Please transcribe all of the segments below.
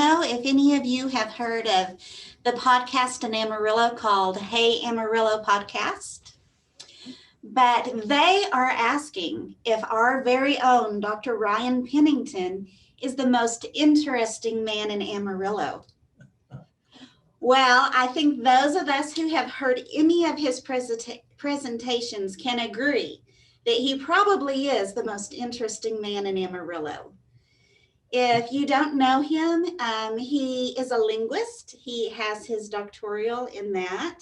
know if any of you have heard of the podcast in Amarillo called Hey Amarillo Podcast, but they are asking if our very own Dr. Ryan Pennington is the most interesting man in Amarillo. Well, I think those of us who have heard any of his presentations can agree that he probably is the most interesting man in Amarillo. If you don't know him, he is a linguist. He has his doctoral in that,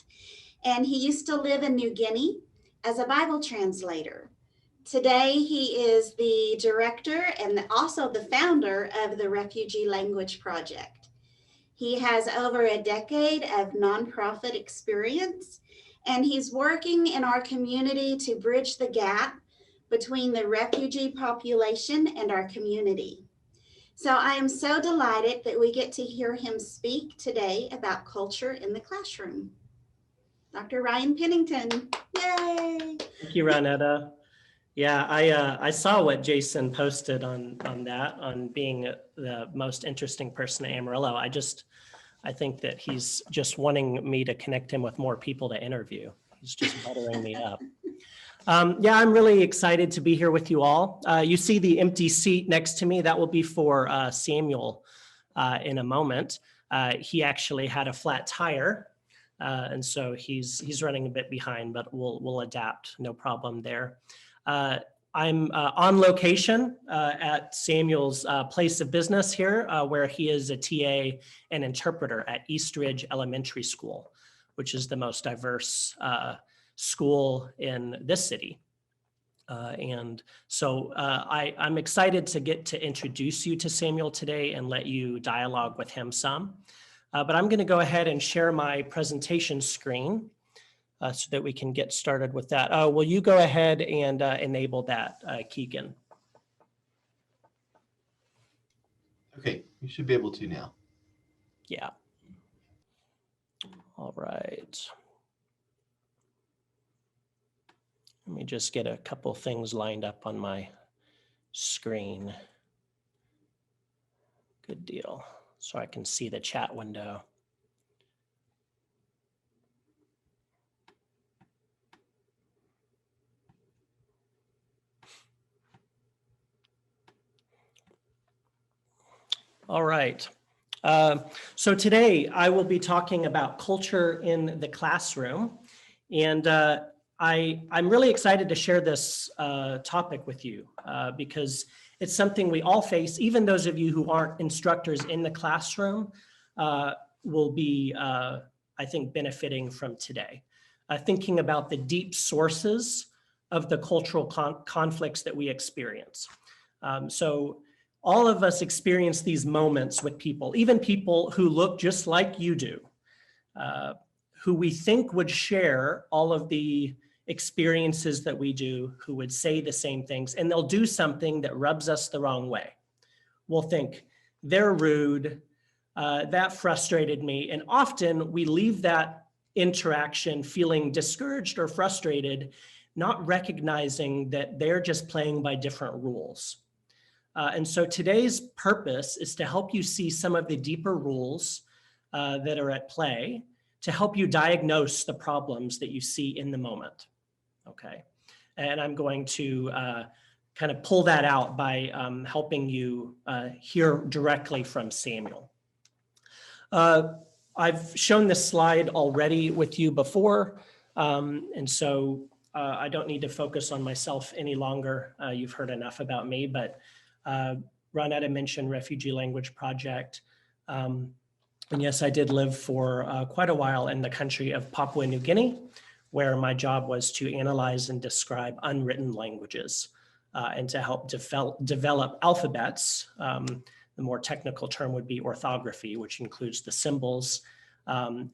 and he used to live in New Guinea as a Bible translator. Today, he is the director and also the founder of the Refugee Language Project. He has over a decade of nonprofit experience, and he's working in our community to bridge the gap between the refugee population and our community. So I am so delighted that we get to hear him speak today about culture in the classroom. Dr. Ryan Pennington, yay! Thank you, Ronetta. Yeah, I saw what Jason posted on that, on being the most interesting person in Amarillo. I think that he's just wanting me to connect him with more people to interview. He's just buttering me up. Yeah, I'm really excited to be here with you all. You see the empty seat next to me. That will be for Samuel in a moment. He actually had a flat tire, and so he's running a bit behind, but we'll adapt, no problem there. I'm on location at Samuel's place of business here, where he is a TA and interpreter at Eastridge Elementary School, which is the most diverse school in this city. And so I'm excited to get to introduce you to Samuel today and let you dialogue with him some. But I'm going to go ahead and share my presentation screen so that we can get started with that. Will you go ahead and enable that, Keegan? Okay, you should be able to now. Yeah. All right. Let me just get a couple things lined up on my screen. Good deal. So I can see the chat window. All right. So today I will be talking about culture in the classroom, and I'm really excited to share this topic with you because it's something we all face. Even those of you who aren't instructors in the classroom will be, I think, benefiting from today. Thinking about the deep sources of the cultural conflicts that we experience. So all of us experience these moments with people, even people who look just like you do, who we think would share all of the experiences that we do, who would say the same things, and they'll do something that rubs us the wrong way. We'll think, they're rude, that frustrated me, and often we leave that interaction feeling discouraged or frustrated, not recognizing that they're just playing by different rules. And so today's purpose is to help you see some of the deeper rules that are at play to help you diagnose the problems that you see in the moment. Okay, and I'm going to kind of pull that out by helping you hear directly from Samuel. I've shown this slide already with you before, and so I don't need to focus on myself any longer. You've heard enough about me, but Ronetta mentioned Refugee Language Project. And yes, I did live for quite a while in the country of Papua New Guinea, where my job was to analyze and describe unwritten languages and to help develop alphabets. The more technical term would be orthography, which includes the symbols,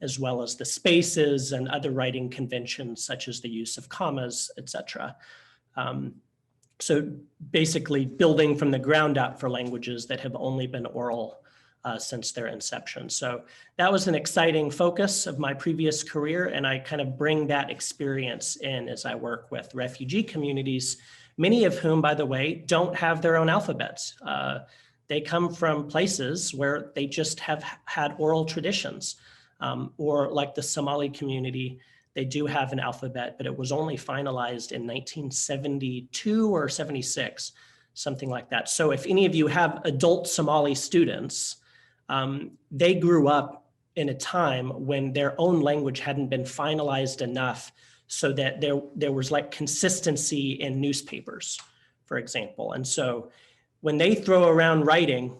as well as the spaces and other writing conventions, such as the use of commas, etc. So basically building from the ground up for languages that have only been oral since their inception. So that was an exciting focus of my previous career, and I kind of bring that experience in as I work with refugee communities, many of whom, by the way, don't have their own alphabets. They come from places where they just have had oral traditions, or like the Somali community, they do have an alphabet, but it was only finalized in 1972 or 76, something like that. So if any of you have adult Somali students, they grew up in a time when their own language hadn't been finalized enough so that there was like consistency in newspapers, for example. And so when they throw around writing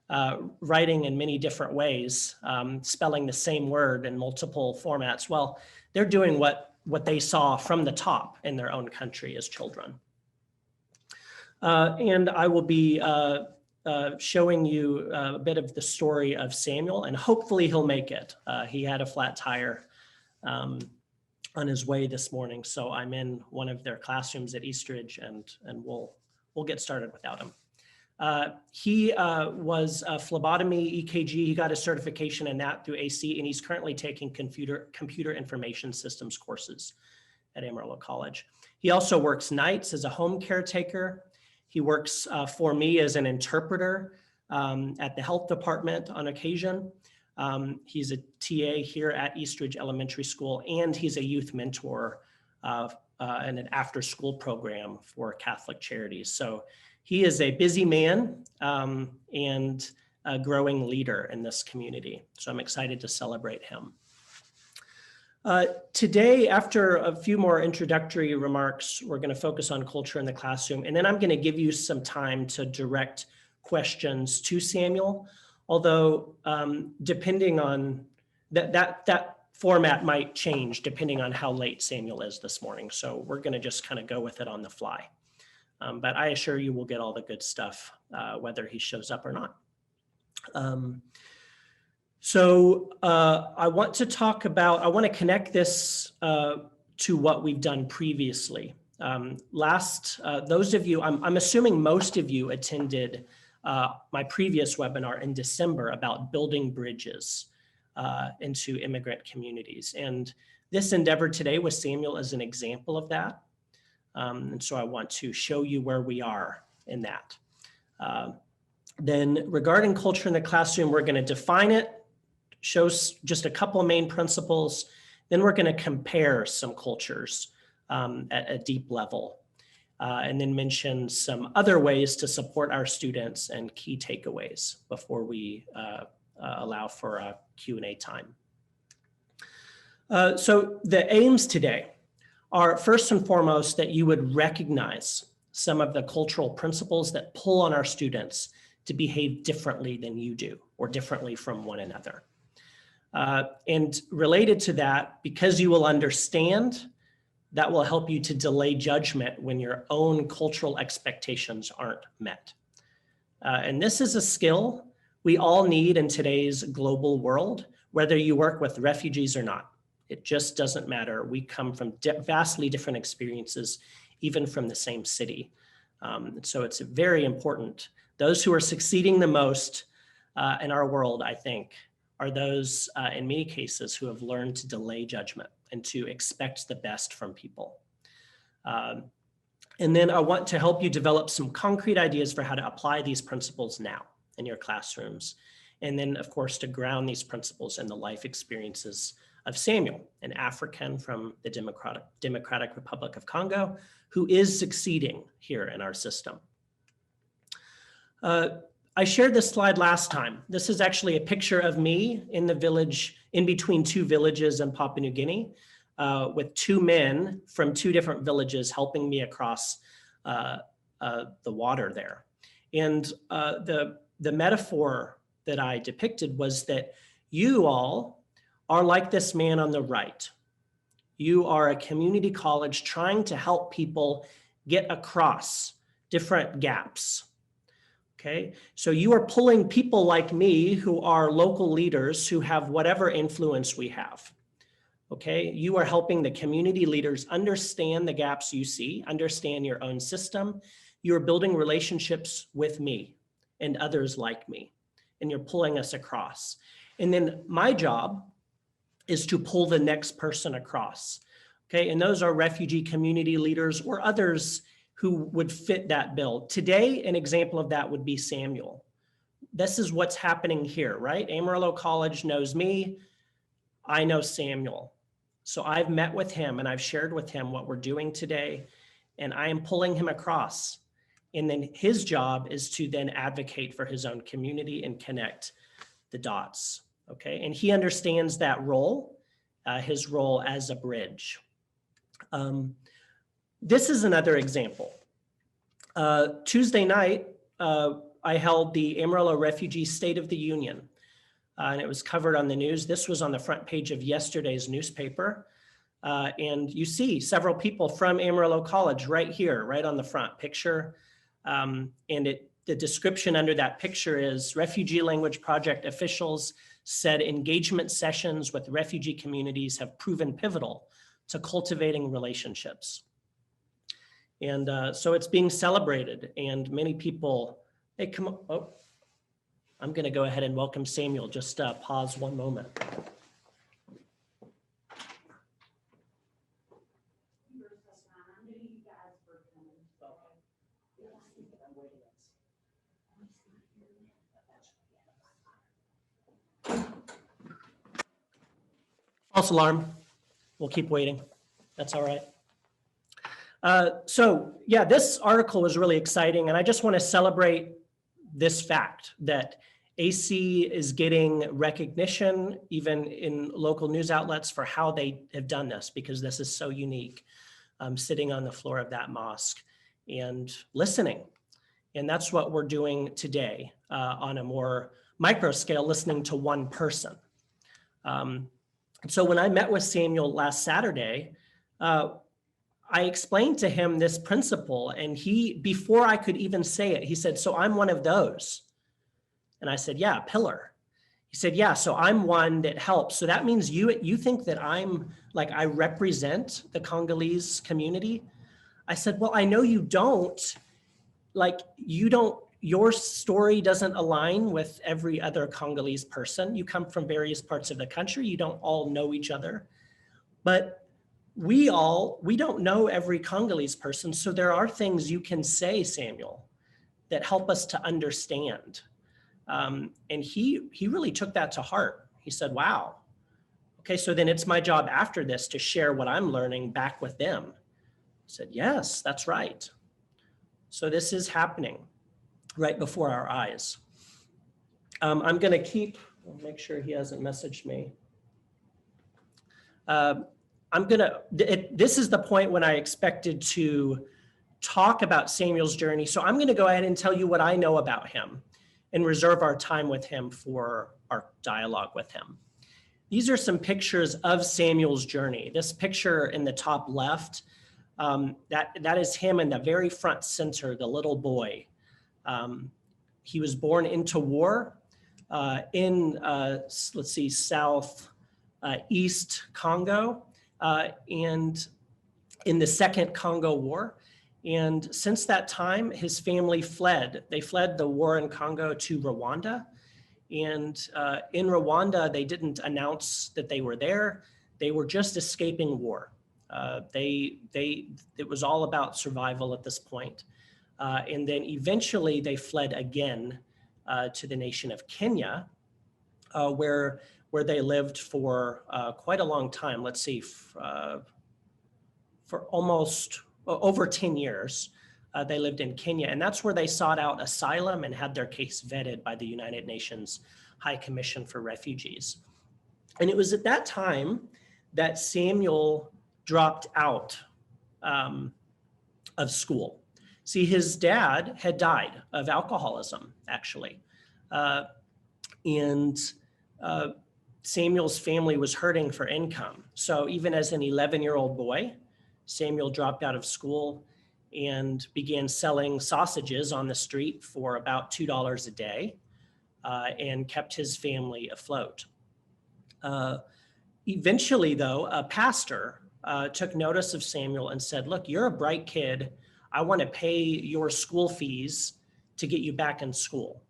in many different ways, spelling the same word in multiple formats, well, they're doing what they saw from the top in their own country as children. And I will be showing you a bit of the story of Samuel, and hopefully he'll make it. He had a flat tire on his way this morning, so I'm in one of their classrooms at Eastridge, and we'll get started without him. He was a phlebotomy EKG. He got a certification in that through AC, and he's currently taking computer information systems courses at Amarillo College. He also works nights as a home caretaker. He works for me as an interpreter at the health department on occasion. He's a TA here at Eastridge Elementary School, and he's a youth mentor in an after-school program for Catholic Charities. So he is a busy man and a growing leader in this community. So I'm excited to celebrate him. Today, after a few more introductory remarks, we're going to focus on culture in the classroom, and then I'm going to give you some time to direct questions to Samuel, although depending on that format might change depending on how late Samuel is this morning. So we're going to just kind of go with it on the fly. But I assure you we'll get all the good stuff, whether he shows up or not. I want to connect this to what we've done previously. Those of you, I'm assuming most of you attended my previous webinar in December about building bridges into immigrant communities. And this endeavor today with Samuel is an example of that. And so I want to show you where we are in that. Then regarding culture in the classroom, we're going to define it, show just a couple of main principles. Then we're going to compare some cultures at a deep level, and then mention some other ways to support our students and key takeaways before we allow for a Q&A time. So the aims today are first and foremost that you would recognize some of the cultural principles that pull on our students to behave differently than you do or differently from one another. And related to that, because you will understand, that will help you to delay judgment when your own cultural expectations aren't met. And this is a skill we all need in today's global world, whether you work with refugees or not. It just doesn't matter. We come from vastly different experiences, even from the same city. So it's very important. Those who are succeeding the most in our world, I think, are those in many cases who have learned to delay judgment and to expect the best from people. And then I want to help you develop some concrete ideas for how to apply these principles now in your classrooms. And then, of course, to ground these principles in the life experiences of Samuel, an African from the Democratic Republic of Congo, who is succeeding here in our system. I shared this slide last time. This is actually a picture of me in the village, in between two villages in Papua New Guinea, with two men from two different villages helping me across the water there. And the metaphor that I depicted was that you all are like this man on the right. You are a community college trying to help people get across different gaps. Okay, so you are pulling people like me who are local leaders who have whatever influence we have. Okay, you are helping the community leaders understand the gaps you see, understand your own system. You are building relationships with me and others like me, and you're pulling us across. And then my job is to pull the next person across. Okay, and those are refugee community leaders or others who would fit that bill. Today, an example of that would be Samuel. this is what's happening here, right? Amarillo College knows me. I know Samuel. So I've met with him and I've shared with him what we're doing today, and I am pulling him across. And then his job is to then advocate for his own community and connect the dots, okay? And he understands that role, his role as a bridge. This is another example. Tuesday night, I held the Amarillo Refugee State of the Union, and it was covered on the news. This was on the front page of yesterday's newspaper. And you see several people from Amarillo College right here, right on the front picture. And the description under that picture is Refugee Language Project officials said engagement sessions with refugee communities have proven pivotal to cultivating relationships. And so it's being celebrated, and many people, hey, come on. Oh, I'm going to go ahead and welcome Samuel. Just pause one moment. False alarm. We'll keep waiting. That's all right. So yeah, this article was really exciting, and I just want to celebrate this fact that AC is getting recognition even in local news outlets for how they have done this, because this is so unique, sitting on the floor of that mosque and listening. And that's what we're doing today on a more micro scale, listening to one person. So when I met with Samuel last Saturday, I explained to him this principle, and he, before I could even say it, he said, so I'm one of those. And I said, yeah, pillar. He said, yeah, so I'm one that helps. So that means you think that I'm like, I represent the Congolese community? I said, well, I know you don't, your story doesn't align with every other Congolese person. You come from various parts of the country. You don't all know each other, but we don't know every Congolese person. So there are things you can say, Samuel, that help us to understand. And he really took that to heart. He said, wow, okay, so then it's my job after this to share what I'm learning back with them. I said, yes, that's right. So this is happening right before our eyes. I'm gonna make sure he hasn't messaged me. This is the point when I expected to talk about Samuel's journey. So I'm gonna go ahead and tell you what I know about him and reserve our time with him for our dialogue with him. These are some pictures of Samuel's journey. This picture in the top left, that is him in the very front center, the little boy. He was born into war in, let's see, South East Congo, and in the Second Congo War. And since that time, his family fled. They fled the war in Congo to Rwanda. And in Rwanda, they didn't announce that they were there. They were just escaping war. It was all about survival at this point. And then eventually they fled again to the nation of Kenya, where they lived for quite a long time. Let's see, for almost over 10 years, they lived in Kenya. And that's where they sought out asylum and had their case vetted by the United Nations High Commission for Refugees. And it was at that time that Samuel dropped out of school. See, his dad had died of alcoholism, actually. And Samuel's family was hurting for income. So even as an 11-year-old boy, Samuel dropped out of school and began selling sausages on the street for about $2 a day, and kept his family afloat. Eventually, though, a pastor took notice of Samuel and said, look, you're a bright kid. I want to pay your school fees to get you back in school.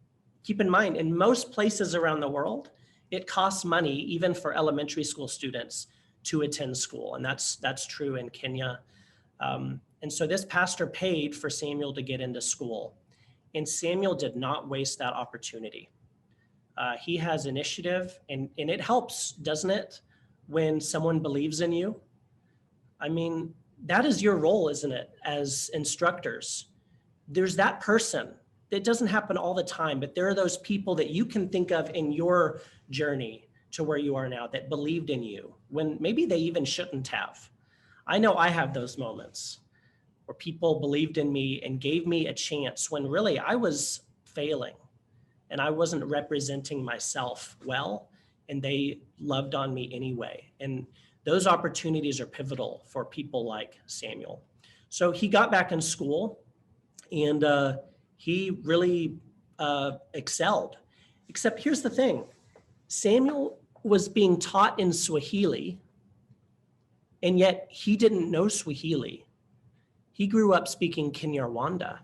Keep in mind, in most places around the world, it costs money even for elementary school students to attend school. And that's true in Kenya. And so this pastor paid for Samuel to get into school. And Samuel did not waste that opportunity. He has initiative, and it helps, doesn't it, when someone believes in you? I mean, that is your role, isn't it, as instructors? There's that person. It doesn't happen all the time, but there are those people that you can think of in your journey to where you are now that believed in you when maybe they even shouldn't have. I know I have those moments where people believed in me and gave me a chance when really I was failing and I wasn't representing myself well, and they loved on me anyway. And those opportunities are pivotal for people like Samuel. So he got back in school, and he really excelled. Except here's the thing, Samuel was being taught in Swahili, and yet he didn't know Swahili. He grew up speaking Kinyarwanda,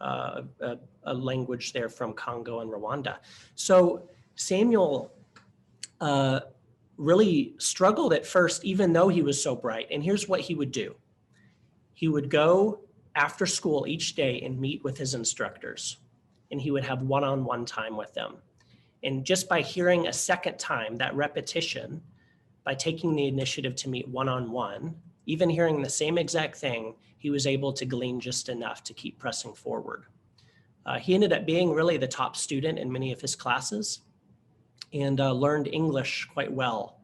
a language there from Congo and Rwanda. So Samuel really struggled at first, even though he was so bright. And here's what he would do. He would go after school each day and meet with his instructors, and he would have one-on-one time with them. And just by hearing a second time, that repetition, by taking the initiative to meet one-on-one, even hearing the same exact thing, he was able to glean just enough to keep pressing forward. He ended up being really the top student in many of his classes, and learned English quite well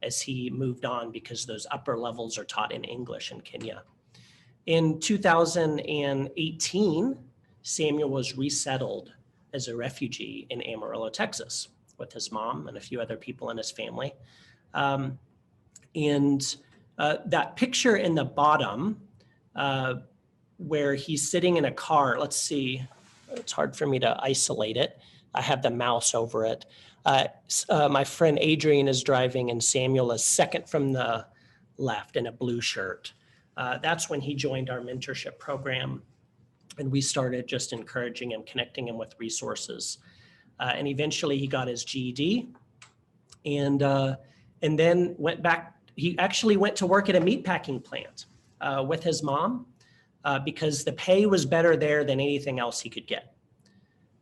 as he moved on, because those upper levels are taught in English in Kenya. In 2018, Samuel was resettled as a refugee in Amarillo, Texas, with his mom and a few other people in his family. That picture in the bottom, where he's sitting in a car, let's see, it's hard for me to isolate it. I have the mouse over it. My friend Adrian is driving, and Samuel is second from the left in a blue shirt. That's when he joined our mentorship program, and we started just encouraging him, connecting him with resources. And eventually he got his GED, and then went back. He actually went to work at a meatpacking plant with his mom because the pay was better there than anything else he could get.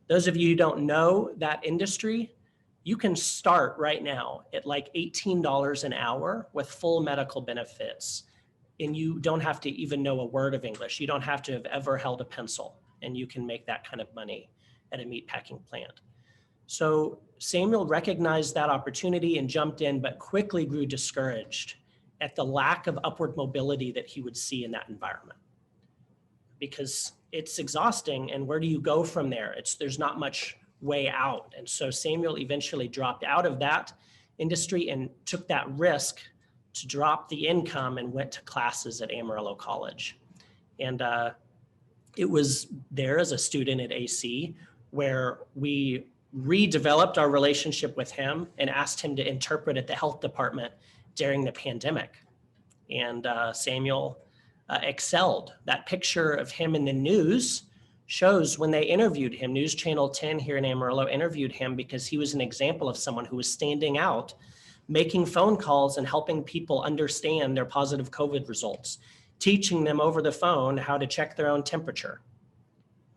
Those of you who don't know that industry, you can start right now at like $18 an hour with full medical benefits. And you don't have to even know a word of English. You don't have to have ever held a pencil, and you can make that kind of money at a meatpacking plant. So Samuel recognized that opportunity and jumped in, but quickly grew discouraged at the lack of upward mobility that he would see in that environment, because it's exhausting. And where do you go from there? There's not much way out. And so Samuel eventually dropped out of that industry and took that risk to drop the income and went to classes at Amarillo College. And it was there as a student at AC where we redeveloped our relationship with him and asked him to interpret at the health department during the pandemic. And Samuel excelled. That picture of him in the news shows when they interviewed him. News Channel 10 here in Amarillo interviewed him because he was an example of someone who was standing out, making phone calls and helping people understand their positive COVID results, teaching them over the phone how to check their own temperature.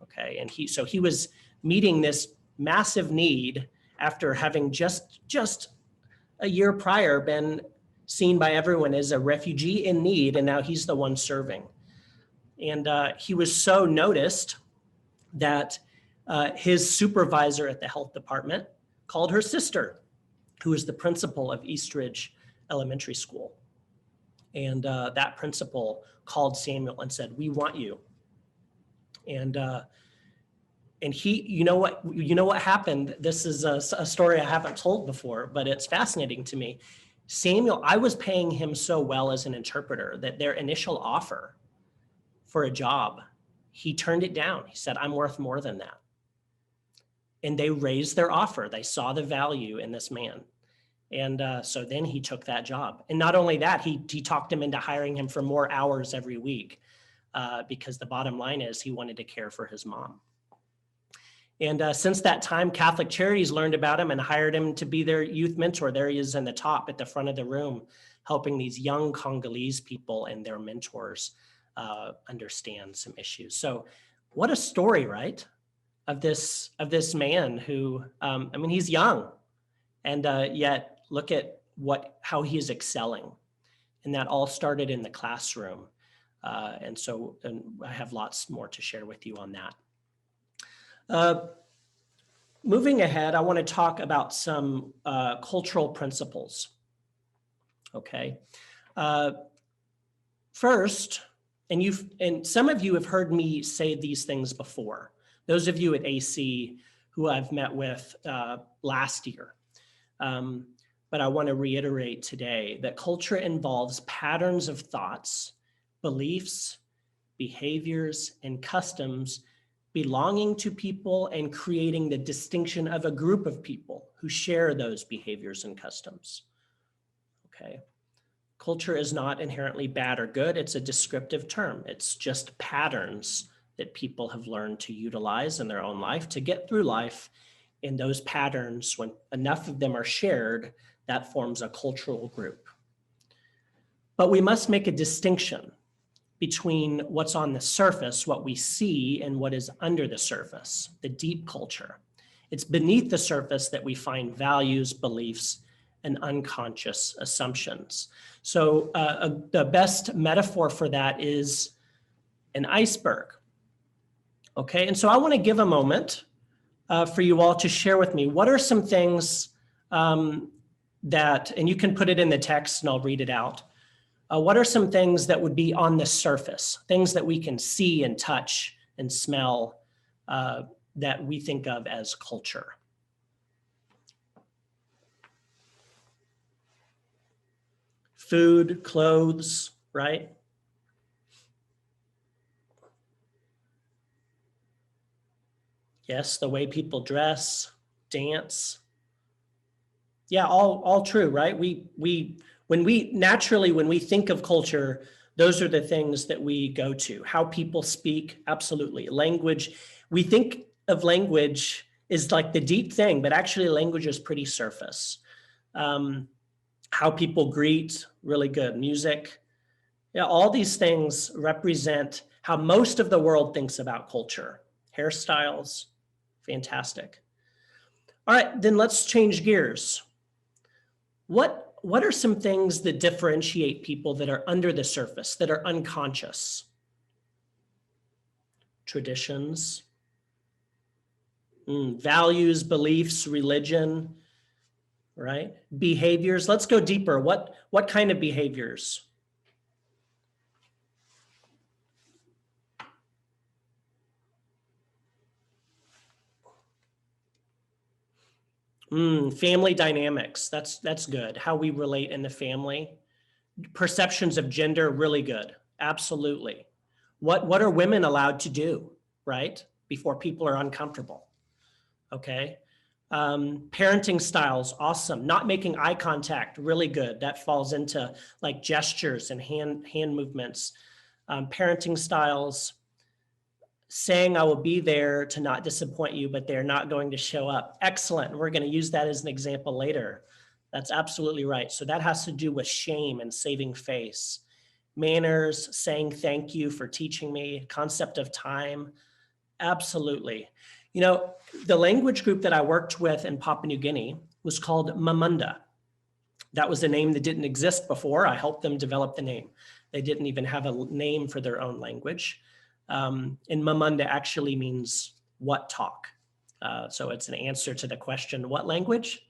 Okay, and he was meeting this massive need after having just a year prior been seen by everyone as a refugee in need, and now he's the one serving. And he was so noticed that his supervisor at the health department called her sister, who is the principal of Eastridge Elementary School. And that principal called Samuel and said, "We want you." And he, you know what happened? This is a story I haven't told before, but it's fascinating to me. Samuel, I was paying him so well as an interpreter that their initial offer for a job, he turned it down. He said, "I'm worth more than that." And they raised their offer. They saw the value in this man. And so then he took that job. And not only that, he talked him into hiring him for more hours every week because the bottom line is he wanted to care for his mom. And since that time, Catholic Charities learned about him and hired him to be their youth mentor. There he is in the top at the front of the room, helping these young Congolese people and their mentors understand some issues. So what a story, right? Of this man who, I mean, he's young, and yet look at how he is excelling. And that all started in the classroom. And I have lots more to share with you on that. Moving ahead, I want to talk about some cultural principles. Okay. First, and some of you have heard me say these things before. Those of you at AC who I've met with last year. But I want to reiterate today that culture involves patterns of thoughts, beliefs, behaviors, and customs belonging to people and creating the distinction of a group of people who share those behaviors and customs. Okay. Culture is not inherently bad or good. It's a descriptive term. It's just patterns that people have learned to utilize in their own life to get through life. And those patterns, when enough of them are shared, that forms a cultural group. But we must make a distinction between what's on the surface, what we see, and what is under the surface, the deep culture. It's beneath the surface that we find values, beliefs, and unconscious assumptions. So the best metaphor for that is an iceberg. Okay, and so I want to give a moment for you all to share with me, what are some things that, and you can put it in the text and I'll read it out. What are some things that would be on the surface, things that we can see and touch and smell that we think of as culture? Food, clothes, right? Yes, the way people dress, dance. Yeah, all true, right? When we think of culture, those are the things that we go to. How people speak, absolutely. Language, we think of language is like the deep thing, but actually language is pretty surface. How people greet, really good. Music, yeah, all these things represent how most of the world thinks about culture. Hairstyles, fantastic. All right, then let's change gears. What are some things that differentiate people that are under the surface, that are unconscious? Traditions, values, beliefs, religion, right? Behaviors. Let's go deeper. What kind of behaviors? Family dynamics. That's good. How we relate in the family. Perceptions of gender, really good. Absolutely. What are women allowed to do, right? Before people are uncomfortable. Okay. Parenting styles, awesome. Not making eye contact, really good. That falls into like gestures and hand movements. Parenting styles, saying I will be there to not disappoint you, but they're not going to show up. Excellent. We're going to use that as an example later. That's absolutely right. So that has to do with shame and saving face. Manners, saying thank you for teaching me, concept of time. Absolutely. You know, the language group that I worked with in Papua New Guinea was called Mamunda. That was a name that didn't exist before. I helped them develop the name. They didn't even have a name for their own language. And Mamunda actually means what talk. So it's an answer to the question, what language?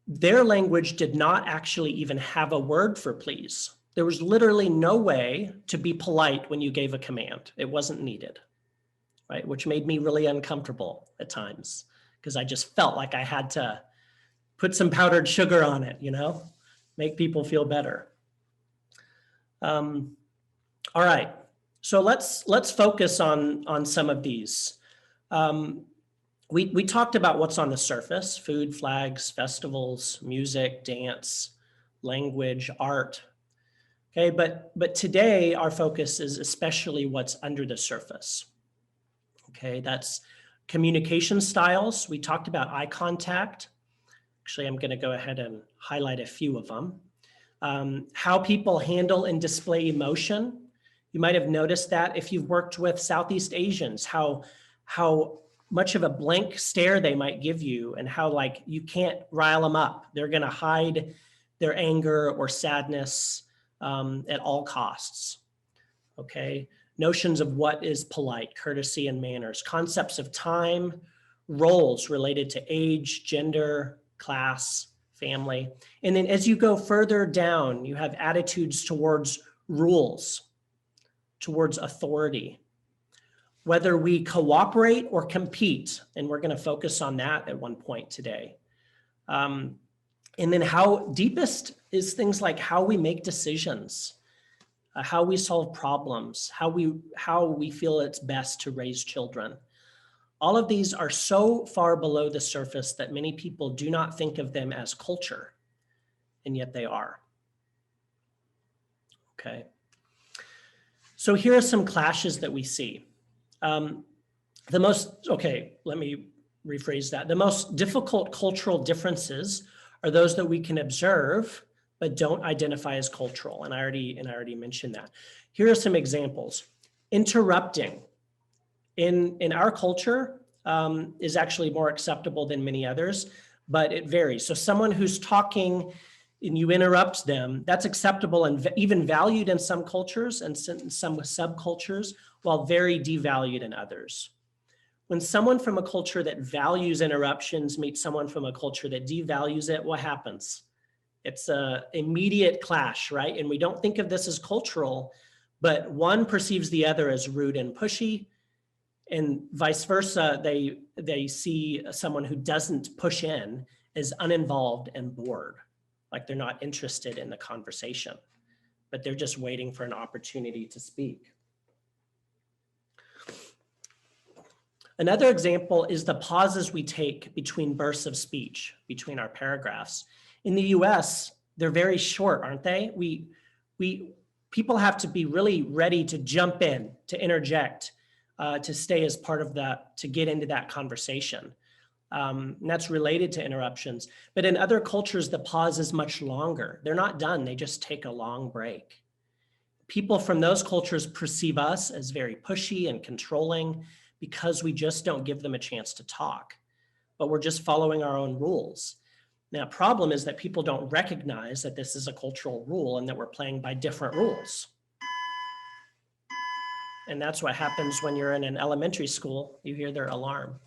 Their language did not actually even have a word for please. There was literally no way to be polite when you gave a command. It wasn't needed, right? Which made me really uncomfortable at times because I just felt like I had to put some powdered sugar on it, you know, make people feel better. All right, so let's focus on some of these. We talked about what's on the surface: food, flags, festivals, music, dance, language, art. Okay, but today our focus is especially what's under the surface. Okay, that's communication styles. We talked about eye contact. Actually, I'm going to go ahead and highlight a few of them. How people handle and display emotion. You might have noticed that if you've worked with Southeast Asians, how much of a blank stare they might give you and how like you can't rile them up. They're going to hide their anger or sadness at all costs. Okay. Notions of what is polite, courtesy, and manners, concepts of time, roles related to age, gender, class, family. And then as you go further down, you have attitudes towards rules, towards authority, whether we cooperate or compete. And we're going to focus on that at one point today. And then how deepest is things like how we make decisions, how we solve problems, how we feel it's best to raise children. All of these are so far below the surface that many people do not think of them as culture, and yet they are. Okay. So here are some clashes that we see. Let me rephrase that. The most difficult cultural differences are those that we can observe but don't identify as cultural. And I already mentioned that. Here are some examples. Interrupting in our culture is actually more acceptable than many others, but it varies. So someone who's talking and you interrupt them, that's acceptable and even valued in some cultures and some subcultures, while very devalued in others. When someone from a culture that values interruptions meets someone from a culture that devalues it, what happens? It's an immediate clash, right? And we don't think of this as cultural, but one perceives the other as rude and pushy, and vice versa. They see someone who doesn't push in as uninvolved and bored, like they're not interested in the conversation, but they're just waiting for an opportunity to speak. Another example is the pauses we take between bursts of speech, between our paragraphs. In the US, they're very short, aren't they? People have to be really ready to jump in, to interject, to stay as part of that, to get into that conversation. And that's related to interruptions. But in other cultures, the pause is much longer. They're not done, they just take a long break. People from those cultures perceive us as very pushy and controlling because we just don't give them a chance to talk, but we're just following our own rules. Now, the problem is that people don't recognize that this is a cultural rule and that we're playing by different rules. And that's what happens when you're in an elementary school, you hear their alarm.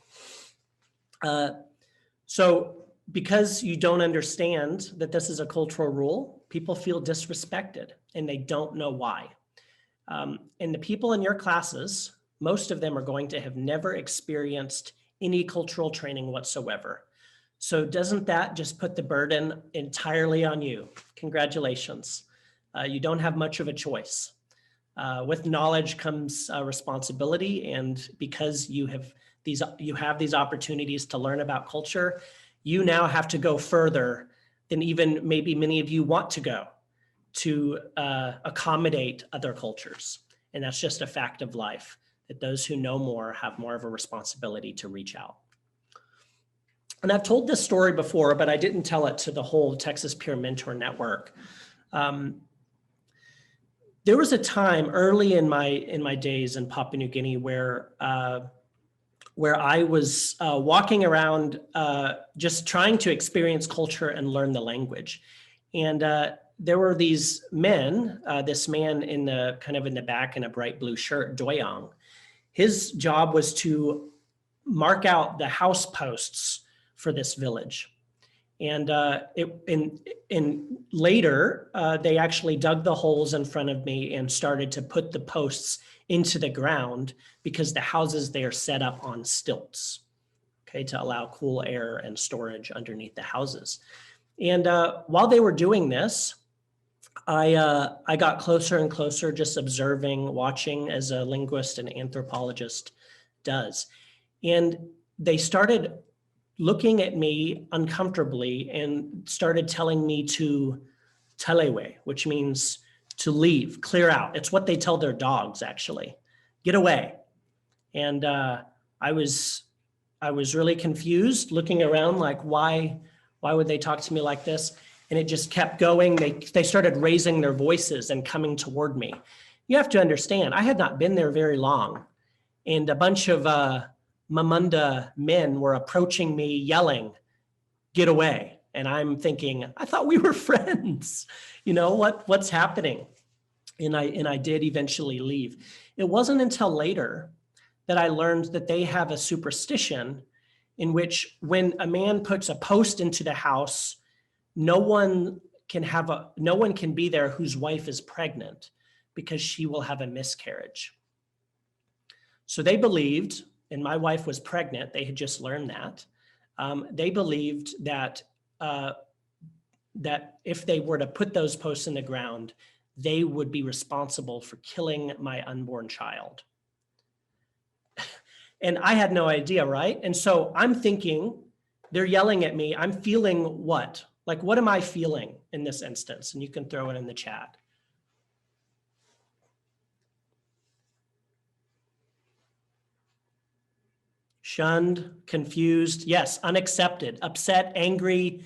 So because you don't understand that this is a cultural rule, people feel disrespected and they don't know why. And the people in your classes, most of them are going to have never experienced any cultural training whatsoever. So doesn't that just put the burden entirely on you? Congratulations. You don't have much of a choice. With knowledge comes responsibility, and because you have these opportunities to learn about culture, you now have to go further than even maybe many of you want to go to accommodate other cultures. And that's just a fact of life, that those who know more have more of a responsibility to reach out. And I've told this story before, but I didn't tell it to the whole Texas Peer Mentor Network. There was a time early in my days in Papua New Guinea where I was walking around just trying to experience culture and learn the language. And there were these men, this man in the back in a bright blue shirt, Doyang. His job was to mark out the house posts for this village. And later, they actually dug the holes in front of me and started to put the posts into the ground because the houses they are set up on stilts, okay, to allow cool air and storage underneath the houses. And while they were doing this, I got closer and closer, just observing, watching as a linguist and anthropologist does. And they started looking at me uncomfortably and started telling me to telewe, which means to leave, clear out. It's what they tell their dogs, actually. Get away. And I was really confused, looking around like, why would they talk to me like this? And it just kept going. They started raising their voices and coming toward me. You have to understand, I had not been there very long, and a bunch of Mamunda men were approaching me yelling, "Get away." And I'm thinking, I thought we were friends. You know, what's happening? And I did eventually leave. It wasn't until later that I learned that they have a superstition in which when a man puts a post into the house, no one can be there whose wife is pregnant because she will have a miscarriage. So they believed, and my wife was pregnant, they had just learned that. They believed that that if they were to put those posts in the ground, they would be responsible for killing my unborn child. And I had no idea, right? And so I'm thinking, they're yelling at me. I'm feeling what? Like, what am I feeling in this instance? And you can throw it in the chat. Shunned, confused, yes, unaccepted, upset, angry,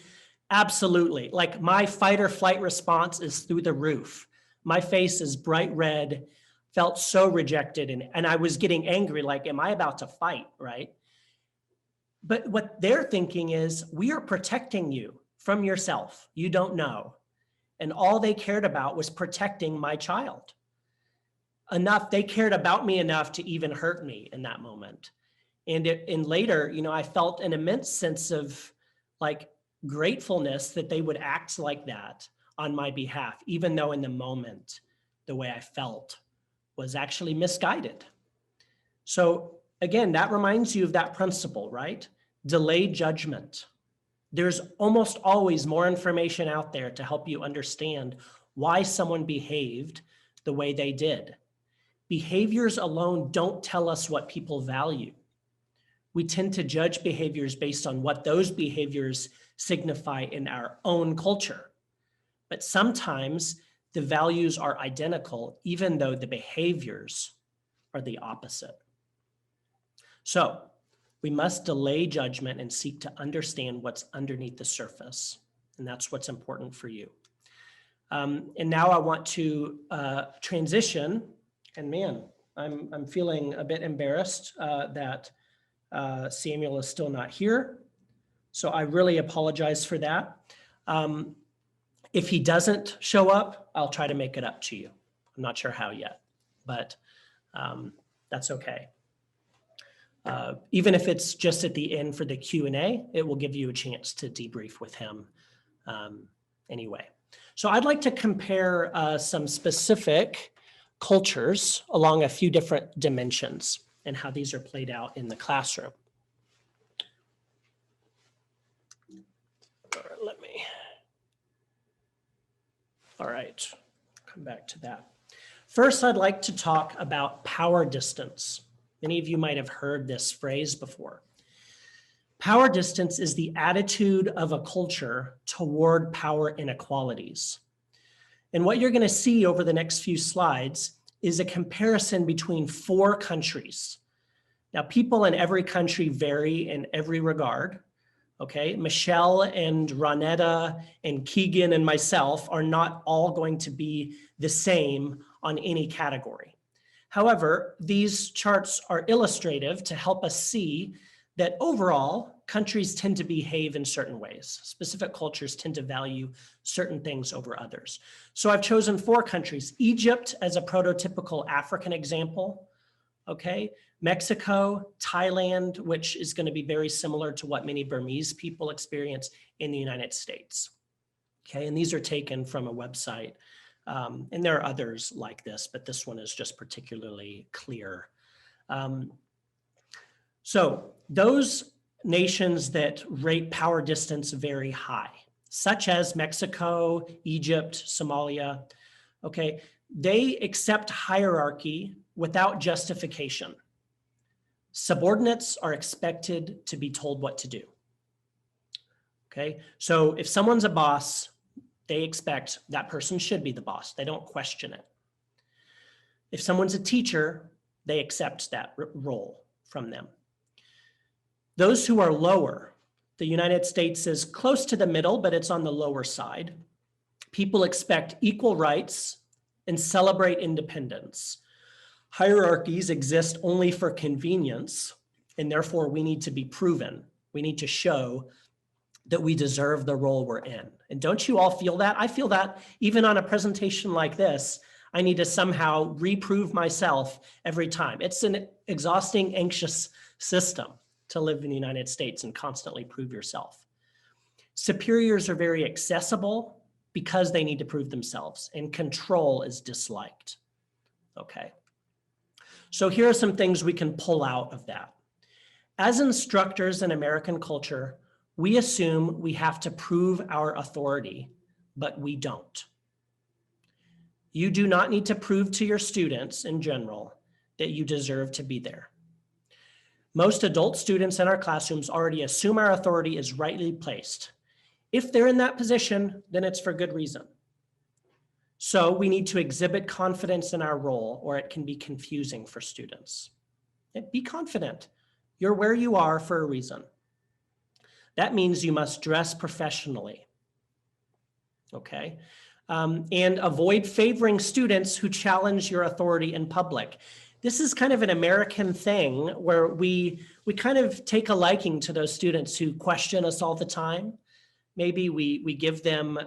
absolutely. Like my fight or flight response is through the roof. My face is bright red, felt so rejected, and I was getting angry, like, am I about to fight, right? But what they're thinking is, we are protecting you from yourself. You don't know. And all they cared about was protecting my child. They cared about me enough to even hurt me in that moment. And later, you know, I felt an immense sense of like gratefulness that they would act like that on my behalf, even though in the moment, the way I felt was actually misguided. So again, that reminds you of that principle, right? Delayed judgment. There's almost always more information out there to help you understand why someone behaved the way they did. Behaviors alone don't tell us what people value. We tend to judge behaviors based on what those behaviors signify in our own culture. But sometimes the values are identical, even though the behaviors are the opposite. So we must delay judgment and seek to understand what's underneath the surface. And that's what's important for you. And now I want to transition. And man, I'm feeling a bit embarrassed that Samuel is still not here. So I really apologize for that. If he doesn't show up, I'll try to make it up to you. I'm not sure how yet, but that's okay. Even if it's just at the end for the Q&A, it will give you a chance to debrief with him anyway. So I'd like to compare some specific cultures along a few different dimensions and how these are played out in the classroom. All right, come back to that. First, I'd like to talk about power distance. Many of you might have heard this phrase before. Power distance is the attitude of a culture toward power inequalities. And what you're going to see over the next few slides is a comparison between 4 countries. Now, people in every country vary in every regard. Okay, Michelle and Ronetta and Keegan and myself are not all going to be the same on any category. However, these charts are illustrative to help us see that overall, countries tend to behave in certain ways. Specific cultures tend to value certain things over others. So I've chosen 4 countries. Egypt as a prototypical African example, okay? Mexico, Thailand, which is going to be very similar to what many Burmese people experience in the United States. Okay, and these are taken from a website. And there are others like this, but this one is just particularly clear. So those nations that rate power distance very high, such as Mexico, Egypt, Somalia, okay, they accept hierarchy without justification. Subordinates are expected to be told what to do. Okay, so if someone's a boss, they expect that person should be the boss. They don't question it. If someone's a teacher, they accept that role from them. Those who are lower, the United States is close to the middle, but it's on the lower side. People expect equal rights and celebrate independence. Hierarchies exist only for convenience, and therefore we need to be proven. We need to show that we deserve the role we're in. And don't you all feel that? I feel that even on a presentation like this, I need to somehow reprove myself every time. It's an exhausting, anxious system to live in the United States and constantly prove yourself. Superiors are very accessible because they need to prove themselves, and control is disliked. Okay. So here are some things we can pull out of that. As instructors in American culture, we assume we have to prove our authority, but we don't. You do not need to prove to your students in general that you deserve to be there. Most adult students in our classrooms already assume our authority is rightly placed. If they're in that position, then it's for good reason. So we need to exhibit confidence in our role, or it can be confusing for students. Be confident. You're where you are for a reason. That means you must dress professionally, okay? And avoid favoring students who challenge your authority in public. This is kind of an American thing where we kind of take a liking to those students who question us all the time. Maybe we give them,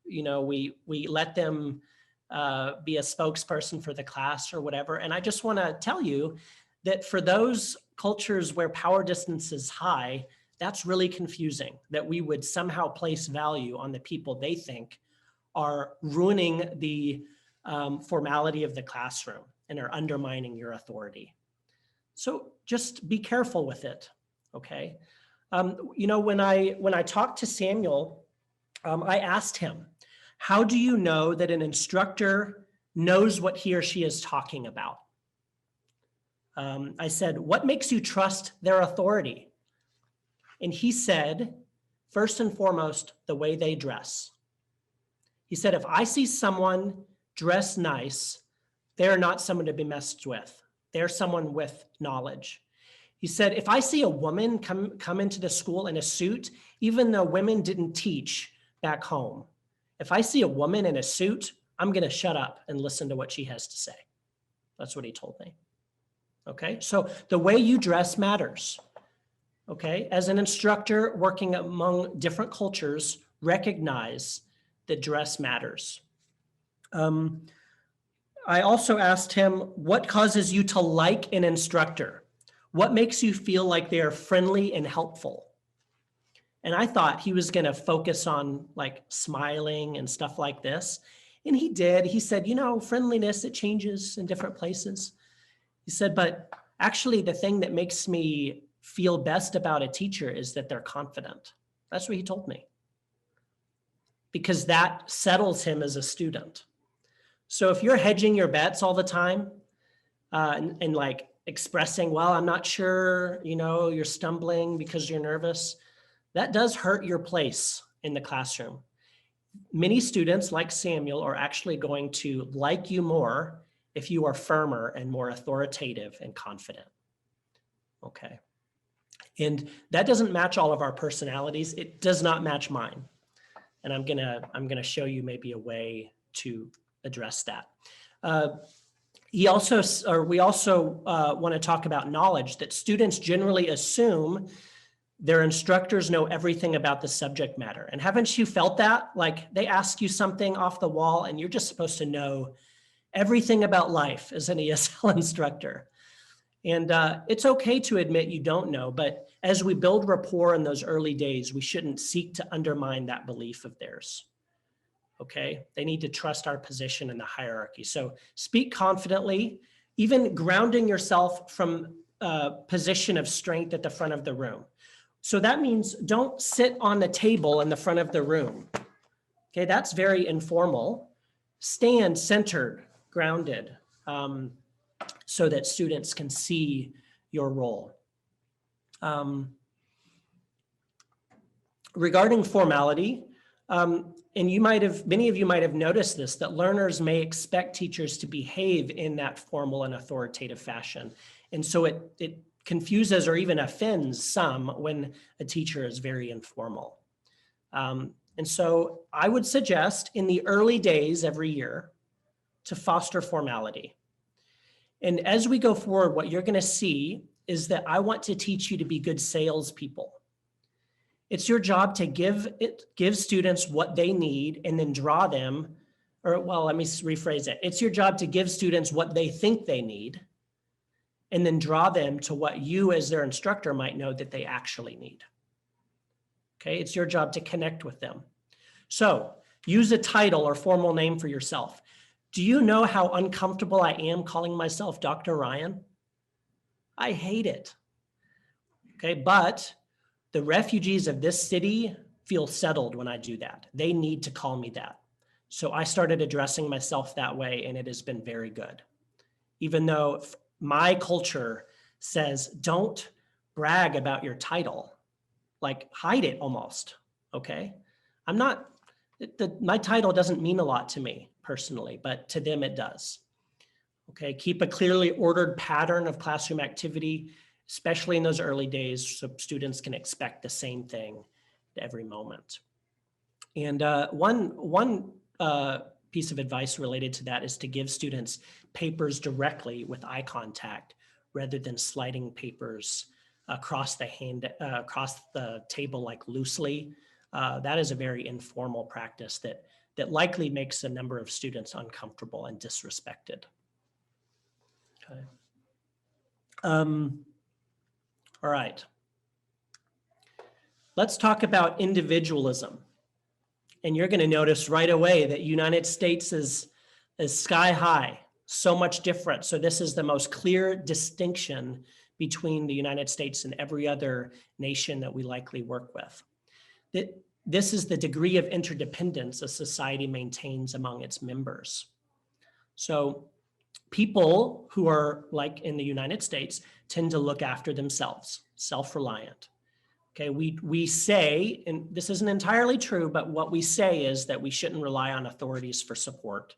we let them be a spokesperson for the class or whatever. And I just want to tell you that for those cultures where power distance is high, that's really confusing, that we would somehow place value on the people they think are ruining the formality of the classroom and are undermining your authority. So just be careful with it, okay? When I talked to Samuel, I asked him, how do you know that an instructor knows what he or she is talking about? I said, what makes you trust their authority? And he said, first and foremost, the way they dress. He said, if I see someone dressed nice, they're not someone to be messed with. They're someone with knowledge. He said, if I see a woman come into the school in a suit, even though women didn't teach back home, if I see a woman in a suit, I'm going to shut up and listen to what she has to say. That's what he told me. Okay, so the way you dress matters. Okay, as an instructor working among different cultures, recognize that dress matters. I also asked him, what causes you to like an instructor? What makes you feel like they are friendly and helpful? And I thought he was going to focus on like smiling and stuff like this. And he did. He said, friendliness, it changes in different places. He said, but actually the thing that makes me feel best about a teacher is that they're confident. That's what he told me. Because that settles him as a student. So if you're hedging your bets all the time and like expressing, well, I'm not sure, you're stumbling because you're nervous, that does hurt your place in the classroom. Many students like Samuel are actually going to like you more if you are firmer and more authoritative and confident. Okay. And that doesn't match all of our personalities. It does not match mine. And I'm gonna show you maybe a way to address that. We also want to talk about knowledge, that students generally assume their instructors know everything about the subject matter. And haven't you felt that? Like they ask you something off the wall and you're just supposed to know everything about life as an ESL instructor. And it's okay to admit you don't know, but as we build rapport in those early days, we shouldn't seek to undermine that belief of theirs. Okay, they need to trust our position in the hierarchy. So speak confidently, even grounding yourself from a position of strength at the front of the room. So that means don't sit on the table in the front of the room. Okay, that's very informal. Stand centered, grounded, so that students can see your role. Regarding formality, and many of you might have noticed this, that learners may expect teachers to behave in that formal and authoritative fashion. And so it confuses or even offends some when a teacher is very informal. And so I would suggest in the early days every year, to foster formality. And as we go forward, what you're going to see is that I want to teach you to be good salespeople. It's your job to give students what they need and then draw them, or well, let me rephrase it. It's your job to give students what they think they need and then draw them to what you as their instructor might know that they actually need. Okay, it's your job to connect with them. So use a title or formal name for yourself. Do you know how uncomfortable I am calling myself Dr. Ryan? I hate it. Okay, but the refugees of this city feel settled when I do that. They need to call me that. So I started addressing myself that way, and it has been very good. Even though my culture says, don't brag about your title, like hide it almost, okay? My title doesn't mean a lot to me personally, but to them it does. Okay, keep a clearly ordered pattern of classroom activity, especially in those early days, so students can expect the same thing at every moment. And one piece of advice related to that is to give students papers directly with eye contact rather than sliding papers across the table like loosely. That is a very informal practice that likely makes a number of students uncomfortable and disrespected. Okay. All right. Let's talk about individualism. And you're going to notice right away that United States is sky high, so much different. So this is the most clear distinction between the United States and every other nation that we likely work with. This is the degree of interdependence a society maintains among its members. So people who are like in the United States tend to look after themselves, self-reliant. Okay, we say, and this isn't entirely true, but what we say is that we shouldn't rely on authorities for support.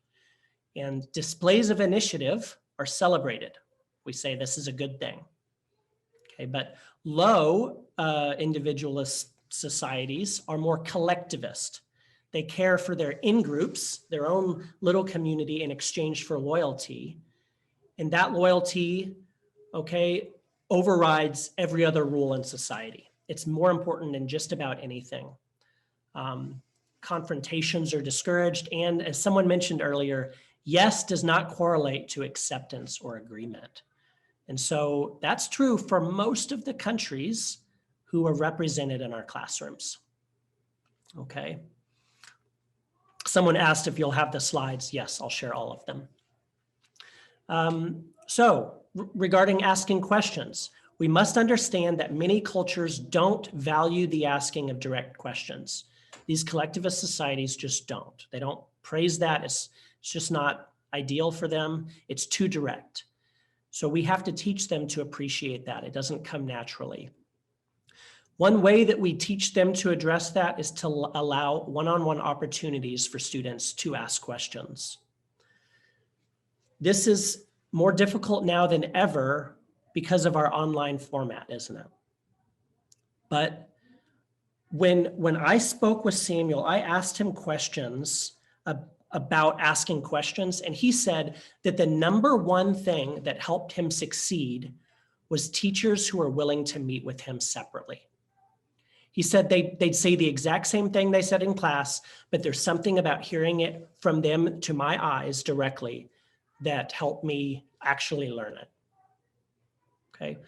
And displays of initiative are celebrated. We say this is a good thing. Okay, but low individualist societies are more collectivist. They care for their in-groups, their own little community in exchange for loyalty. And that loyalty, okay, overrides every other rule in society. It's more important than just about anything. Confrontations are discouraged. And as someone mentioned earlier, yes does not correlate to acceptance or agreement. And so that's true for most of the countries who are represented in our classrooms. Okay. Someone asked if you'll have the slides. Yes, I'll share all of them. Regarding asking questions, we must understand that many cultures don't value the asking of direct questions. These collectivist societies just don't. They don't praise that. It's just not ideal for them. It's too direct. So we have to teach them to appreciate that. It doesn't come naturally. One way that we teach them to address that is to allow one-on-one opportunities for students to ask questions. This is more difficult now than ever because of our online format, isn't it? But when I spoke with Samuel, I asked him questions about asking questions, and he said that the number one thing that helped him succeed was teachers who were willing to meet with him separately. He said they'd say the exact same thing they said in class, but there's something about hearing it from them to my eyes directly that helped me actually learn it. Okay.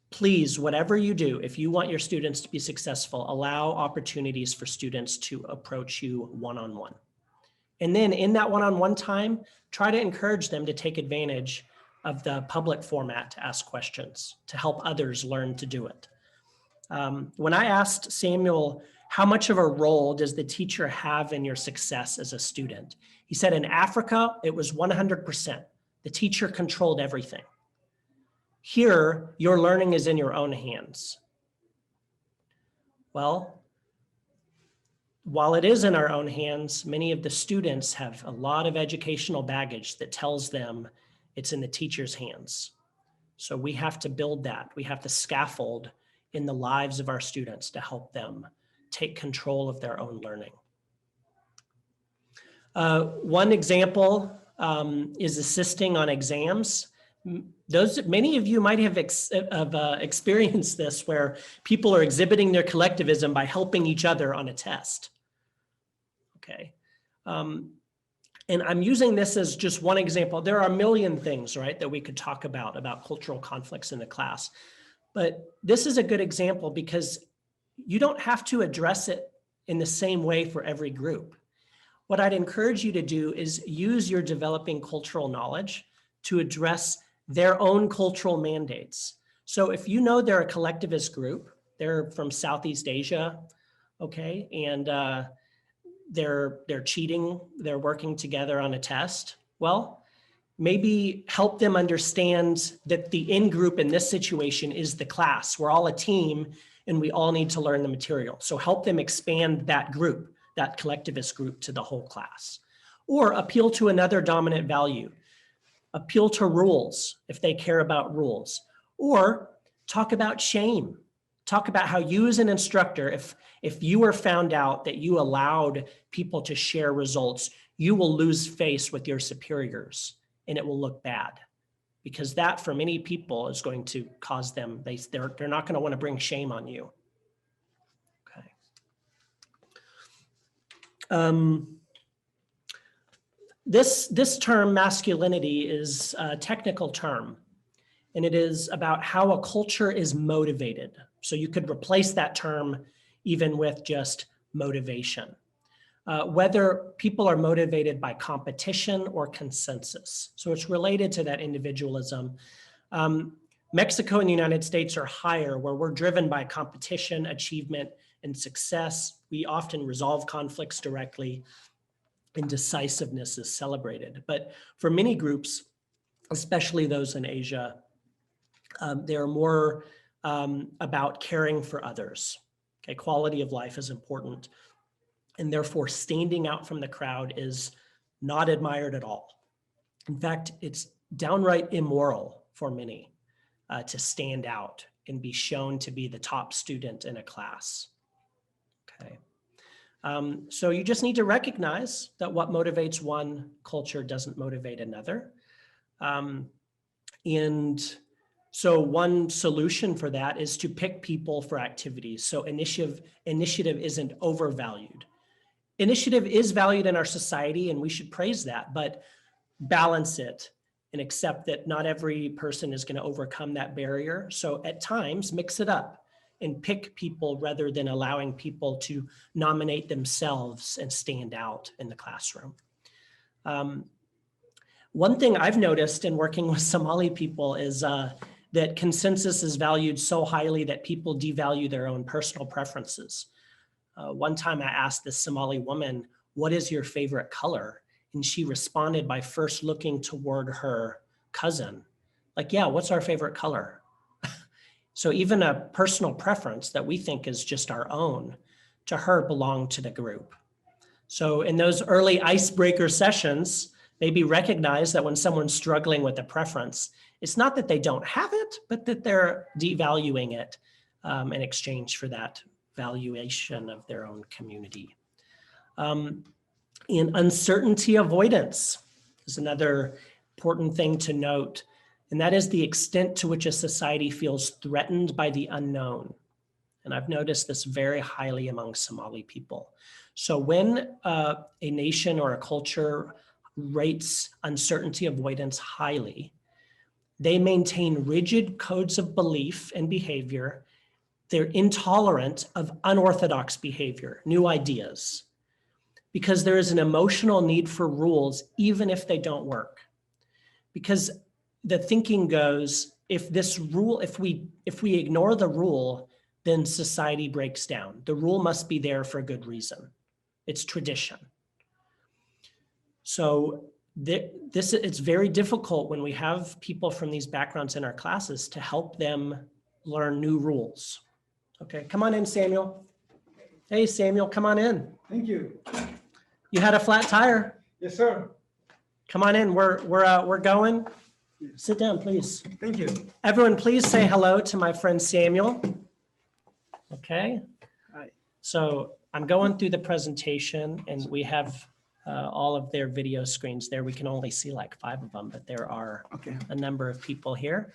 Please, whatever you do, if you want your students to be successful, allow opportunities for students to approach you one-on-one. And then in that one-on-one time, try to encourage them to take advantage of the public format to ask questions, to help others learn to do it. When I asked Samuel, how much of a role does the teacher have in your success as a student? He said in Africa, it was 100%. The teacher controlled everything. Here, your learning is in your own hands. Well, while it is in our own hands, many of the students have a lot of educational baggage that tells them it's in the teacher's hands. So we have to build that. We have to scaffold in the lives of our students to help them take control of their own learning. One example is assisting on exams. Many of you might have experienced this, where people are exhibiting their collectivism by helping each other on a test. Okay. And I'm using this as just one example. There are a million things, right, that we could talk about cultural conflicts in the class. But this is a good example because you don't have to address it in the same way for every group. What I'd encourage you to do is use your developing cultural knowledge to address their own cultural mandates. So if you know they're a collectivist group, they're from Southeast Asia, okay, and they're cheating, they're working together on a test, well, maybe help them understand that the in-group in this situation is the class. We're all a team and we all need to learn the material. So help them expand that group, that collectivist group, to the whole class. Or appeal to another dominant value. Appeal to rules if they care about rules. Or talk about shame. Talk about how you as an instructor, if you are found out that you allowed people to share results, you will lose face with your superiors and it will look bad. Because that, for many people, is going to cause them, they're not going to want to bring shame on you. Okay. This term, masculinity, is a technical term, and it is about how a culture is motivated. So you could replace that term even with just motivation. Whether people are motivated by competition or consensus. So it's related to that individualism. Mexico and the United States are higher, where we're driven by competition, achievement, and success. We often resolve conflicts directly, and decisiveness is celebrated. But for many groups, especially those in Asia, they're more about caring for others. Okay, quality of life is important. And therefore, standing out from the crowd is not admired at all. In fact, it's downright immoral for many to stand out and be shown to be the top student in a class. Okay. So you just need to recognize that what motivates one culture doesn't motivate another. And so one solution for that is to pick people for activities. So initiative isn't overvalued. Initiative is valued in our society and we should praise that, but balance it and accept that not every person is going to overcome that barrier. So at times, mix it up and pick people rather than allowing people to nominate themselves and stand out in the classroom. One thing I've noticed in working with Somali people is that consensus is valued so highly that people devalue their own personal preferences. One time I asked this Somali woman, "What is your favorite color?" And she responded by first looking toward her cousin. Like, yeah, what's our favorite color? So even a personal preference that we think is just our own, to her belonged to the group. So in those early icebreaker sessions, maybe recognize that when someone's struggling with a preference, it's not that they don't have it, but that they're devaluing it in exchange for that valuation of their own community. And uncertainty avoidance is another important thing to note. And that is the extent to which a society feels threatened by the unknown. And I've noticed this very highly among Somali people. So when a nation or a culture rates uncertainty avoidance highly, they maintain rigid codes of belief and behavior. They're intolerant of unorthodox behavior, new ideas, because there is an emotional need for rules, even if they don't work. Because the thinking goes, if we ignore the rule, then society breaks down. The rule must be there for a good reason. It's tradition. So it's very difficult when we have people from these backgrounds in our classes to help them learn new rules. Okay, come on in, Samuel. Hey, Samuel, come on in. Thank you. You had a flat tire. Yes, sir. Come on in. We're going. Sit down, please. Thank you. Everyone, please say hello to my friend Samuel. Okay. Hi. So I'm going through the presentation, and we have all of their video screens there. We can only see like 5 of them, but there are Okay. a number of people here.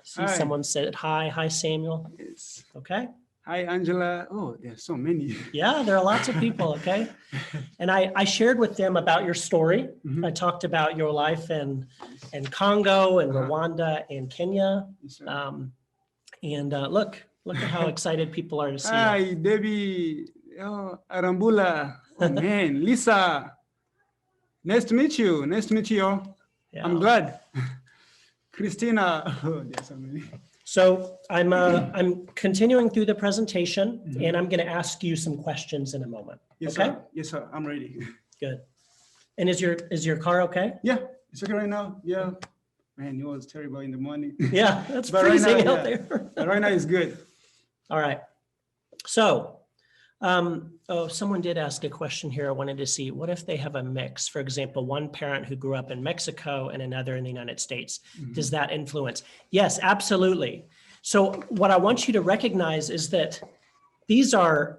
See, Hi. someone said hi. Hi, Samuel. Yes. Okay. Hi, Angela. Oh, there's so many. Yeah, there are lots of people. Okay. And I shared with them about your story. Mhm. I talked about your life in Congo and Uh-huh. Rwanda and Kenya. Yes, sir. Look at how excited people are to see you. Hi, Debbie. Oh, Arambula. Oh, man. Lisa. Nice to meet you. Nice to meet you all. Yeah. I'm glad. Christina. Oh, there's so many. So I'm continuing through the presentation, and I'm going to ask you some questions in a moment. Yes, Okay. sir. Yes, sir. I'm ready. Good. And is your car okay? Yeah, it's okay right now. Yeah. Man, it was terrible in the morning. Yeah, it's But right freezing now, out yeah. there. But right now it's good. All right. So, someone did ask a question here. I wanted to see, what if they have a mix? For example, one parent who grew up in Mexico and another in the United States. Does that influence? Yes, absolutely. So what I want you to recognize is that these are,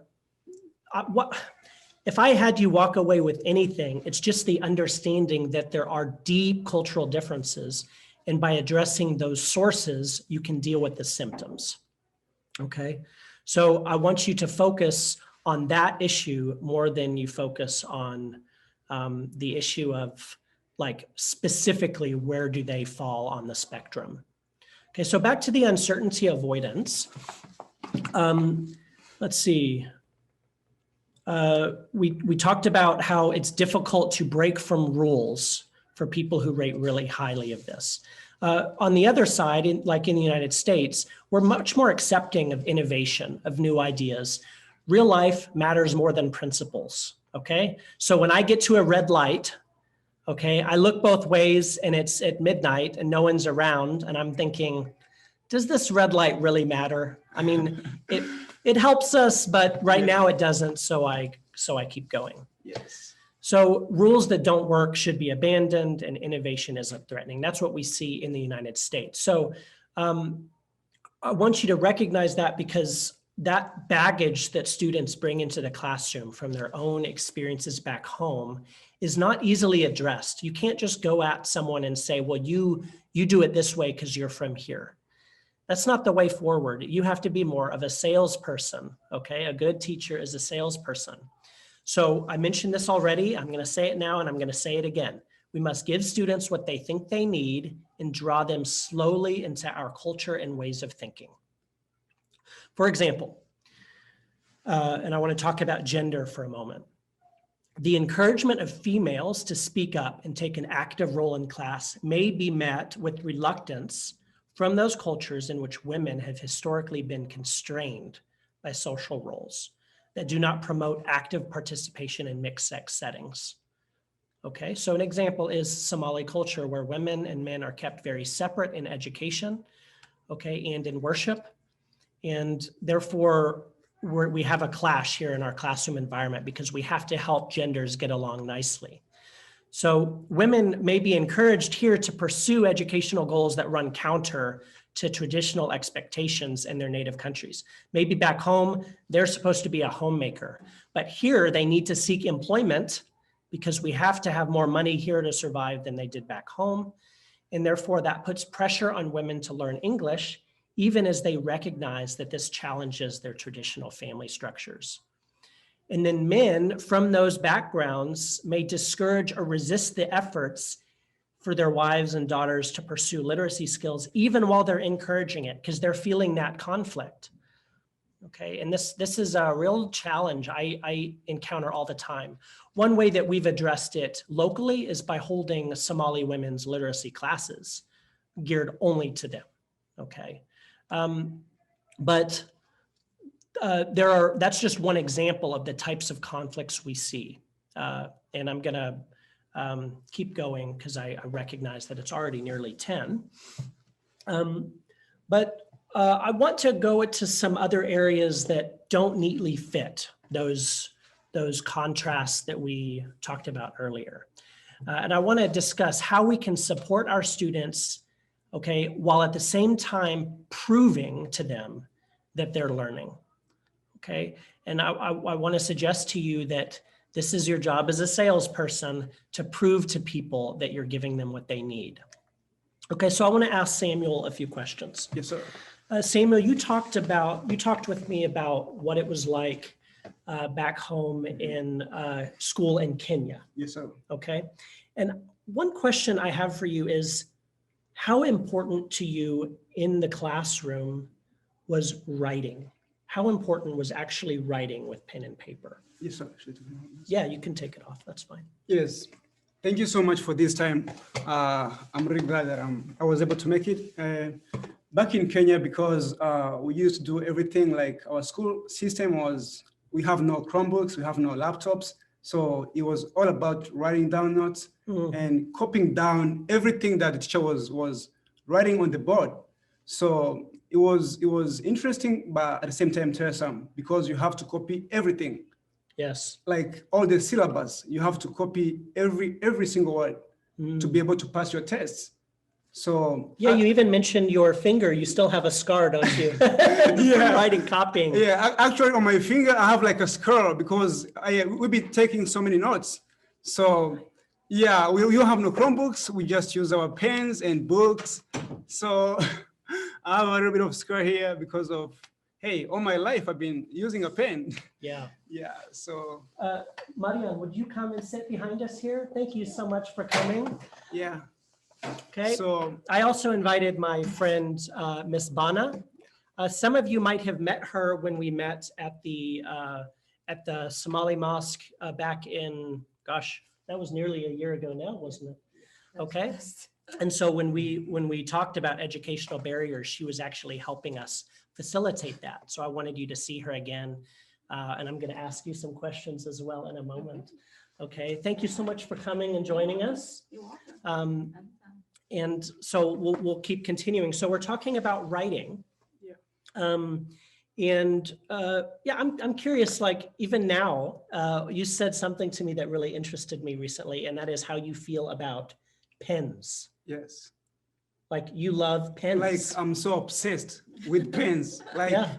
if I had you walk away with anything, it's just the understanding that there are deep cultural differences. And by addressing those sources, you can deal with the symptoms. Okay. So I want you to focus on that issue more than you focus on the issue of like specifically where do they fall on the spectrum. Okay, so back to the uncertainty avoidance. Let's see. We talked about how it's difficult to break from rules for people who rate really highly of this. On the other side, like in the United States, we're much more accepting of innovation, of new ideas. Real life matters more than principles, okay? So when I get to a red light, okay, I look both ways and it's at midnight and no one's around and I'm thinking, does this red light really matter? I mean, it helps us, but right now it doesn't, so I keep going. Yes. So rules that don't work should be abandoned and innovation isn't threatening. That's what we see in the United States. So I want you to recognize that, because that baggage that students bring into the classroom from their own experiences back home is not easily addressed. You can't just go at someone and say, well, you do it this way because you're from here. That's not the way forward. You have to be more of a salesperson, okay? A good teacher is a salesperson. So I mentioned this already. I'm going to say it now and I'm going to say it again. We must give students what they think they need and draw them slowly into our culture and ways of thinking. For example, and I want to talk about gender for a moment. The encouragement of females to speak up and take an active role in class may be met with reluctance from those cultures in which women have historically been constrained by social roles that do not promote active participation in mixed sex settings. Okay, so an example is Somali culture, where women and men are kept very separate in education, okay, and in worship. And therefore, we have a clash here in our classroom environment because we have to help genders get along nicely. So women may be encouraged here to pursue educational goals that run counter to traditional expectations in their native countries. Maybe back home, they're supposed to be a homemaker, but here they need to seek employment because we have to have more money here to survive than they did back home. And therefore that puts pressure on women to learn English, even as they recognize that this challenges their traditional family structures. And then men from those backgrounds may discourage or resist the efforts for their wives and daughters to pursue literacy skills, even while they're encouraging it, because they're feeling that conflict. Okay, and this is a real challenge I encounter all the time. One way that we've addressed it locally is by holding Somali women's literacy classes geared only to them. Okay, that's just one example of the types of conflicts we see. And I'm gonna keep going because I recognize that it's already nearly 10. I want to go into some other areas that don't neatly fit those contrasts that we talked about earlier. And I want to discuss how we can support our students, okay, while at the same time proving to them that they're learning, okay? And I want to suggest to you that This is your job as a salesperson to prove to people that you're giving them what they need. Okay, so I want to ask Samuel a few questions. Yes, sir. Samuel, you talked with me about what it was like back home in school in Kenya. Yes, sir. Okay, and one question I have for you is, how important to you in the classroom was writing? How important was actually writing with pen and paper? Yes, sir. Yeah, you can take it off. That's fine. Yes. Thank you so much for this time. I'm really glad that I was able to make it. Back in Kenya, because we used to do everything like our school system was, we have no Chromebooks, we have no laptops. So it was all about writing down notes and copying down everything that the teacher was writing on the board. So it was interesting, but at the same time tiresome, because you have to copy everything. Yes. Like all the syllabus, you have to copy every single word to be able to pass your tests. So yeah, you even mentioned your finger. You still have a scar, don't you? Yeah. Writing, copying. Yeah, actually on my finger, I have like a scar because we'll be taking so many notes. So yeah, we don't have no Chromebooks. We just use our pens and books. So I have a little bit of scar here because of, hey, all my life I've been using a pen. Yeah. Yeah, so. Maryan, would you come and sit behind us here? Thank you so much for coming. Yeah. Okay. So I also invited my friend, Miss Bana. Some of you might have met her when we met at the Somali mosque back in, gosh, that was nearly a year ago now, wasn't it? Okay. And so when we talked about educational barriers, she was actually helping us facilitate that. So I wanted you to see her again. And I'm going to ask you some questions as well in a moment. Okay. Thank you so much for coming and joining us. And so we'll keep continuing. So we're talking about writing. Yeah. I'm curious, like even now, you said something to me that really interested me recently, and that is how you feel about pens. yes. Like you love pens. Like I'm so obsessed with pens. Like, Yeah.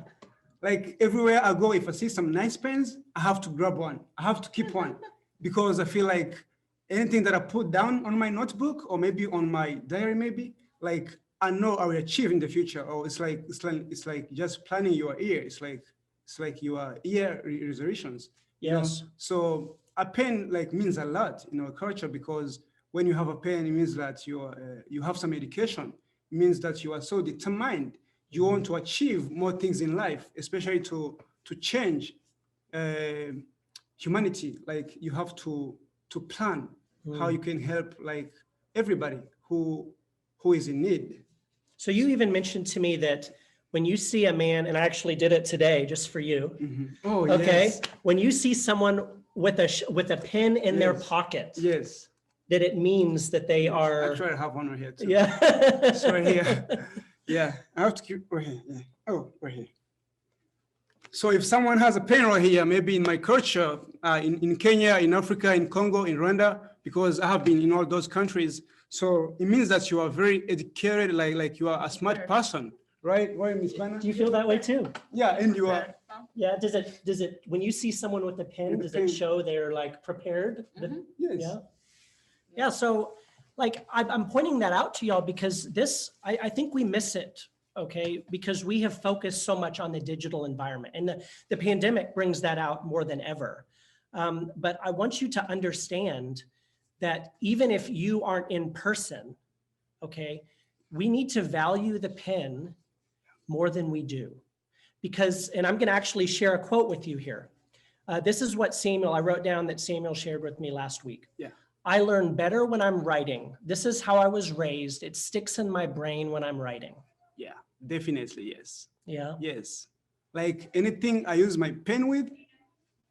like everywhere I go, if I see some nice pens, I have to grab one. I have to keep one because I feel like anything that I put down on my notebook or maybe on my diary, maybe like I know I will achieve in the future. Or it's like just planning your year. It's like your year resolutions. You know? Yes. So a pen like means a lot in our culture because when you have a pen, it means that you have some education. It means that you are so determined. You want to achieve more things in life, especially to change humanity. Like you have to plan how you can help like everybody who is in need. So you even mentioned to me that when you see a man, and I actually did it today just for you. Oh, Okay. yes. When you see someone with a pen in their Yes. pocket, Yes. that it means that they are. Actually, I have one right here too. Yeah. It's right here. Yeah, I have to keep right here. Yeah. Oh, right here. So if someone has a pen right here, maybe in my culture, in Kenya, in Africa, in Congo, in Rwanda, because I have been in all those countries. So it means that you are very educated, like you are a smart person, right? Right, Ms. Bana? Do you feel that way too? Yeah, and you are. Yeah. Does it, when you see someone with a pen, With a does pen. it show they're like prepared? Yes. Yeah. Yeah. So like I'm pointing that out to y'all because I think we miss it. Okay. Because we have focused so much on the digital environment, and the pandemic brings that out more than ever. But I want you to understand that even if you aren't in person, okay, we need to value the pen more than we do. Because, and I'm going to actually share a quote with you here. This is what I wrote down that Samuel shared with me last week. Yeah. I learn better when I'm writing. This is how I was raised. It sticks in my brain when I'm writing. Yeah, definitely, yes. Yeah. Yes. Like anything I use my pen with,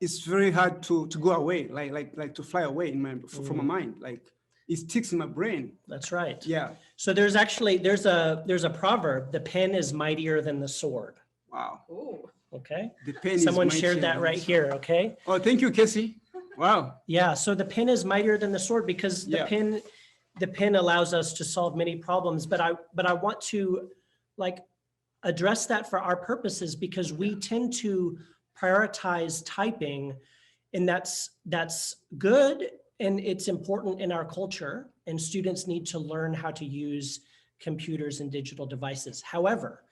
it's very hard to go away, like to fly away from my mind. Like it sticks in my brain. That's right. Yeah. So there's a proverb, the pen is mightier than the sword. Wow. Ooh. Okay. The pen is Someone mightier shared that than right the sword. here. Okay. Oh, thank you, Casey. Wow. Yeah. So the pen is mightier than the sword because the pen allows us to solve many problems. But I want to like address that for our purposes because we tend to prioritize typing And that's good, and it's important in our culture, and students need to learn how to use computers and digital devices. However,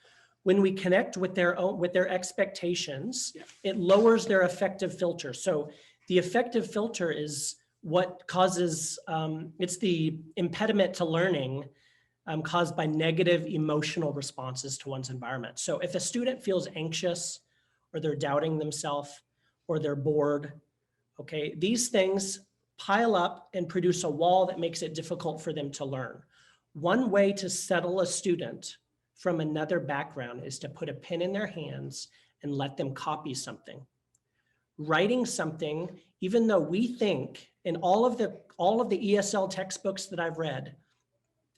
when we connect with their expectations, it lowers their affective filter. So the affective filter is what causes, it's the impediment to learning caused by negative emotional responses to one's environment. So if a student feels anxious, or they're doubting themselves, or they're bored, okay, these things pile up and produce a wall that makes it difficult for them to learn. One way to settle a student from another background is to put a pen in their hands and let them copy something. Writing something, even though we think in all of the ESL textbooks that I've read,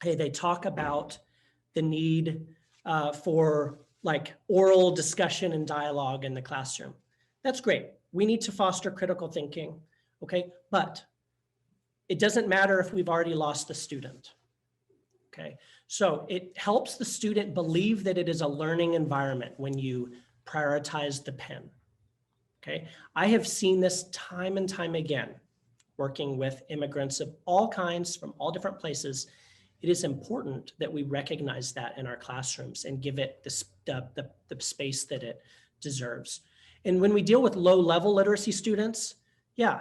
hey, they talk about the need for like oral discussion and dialogue in the classroom. That's great. We need to foster critical thinking, okay? But it doesn't matter if we've already lost the student, okay? So it helps the student believe that it is a learning environment when you prioritize the pen, okay? I have seen this time and time again, working with immigrants of all kinds from all different places. It is important that we recognize that in our classrooms and give it the space that it deserves. And when we deal with low-level literacy students, yeah,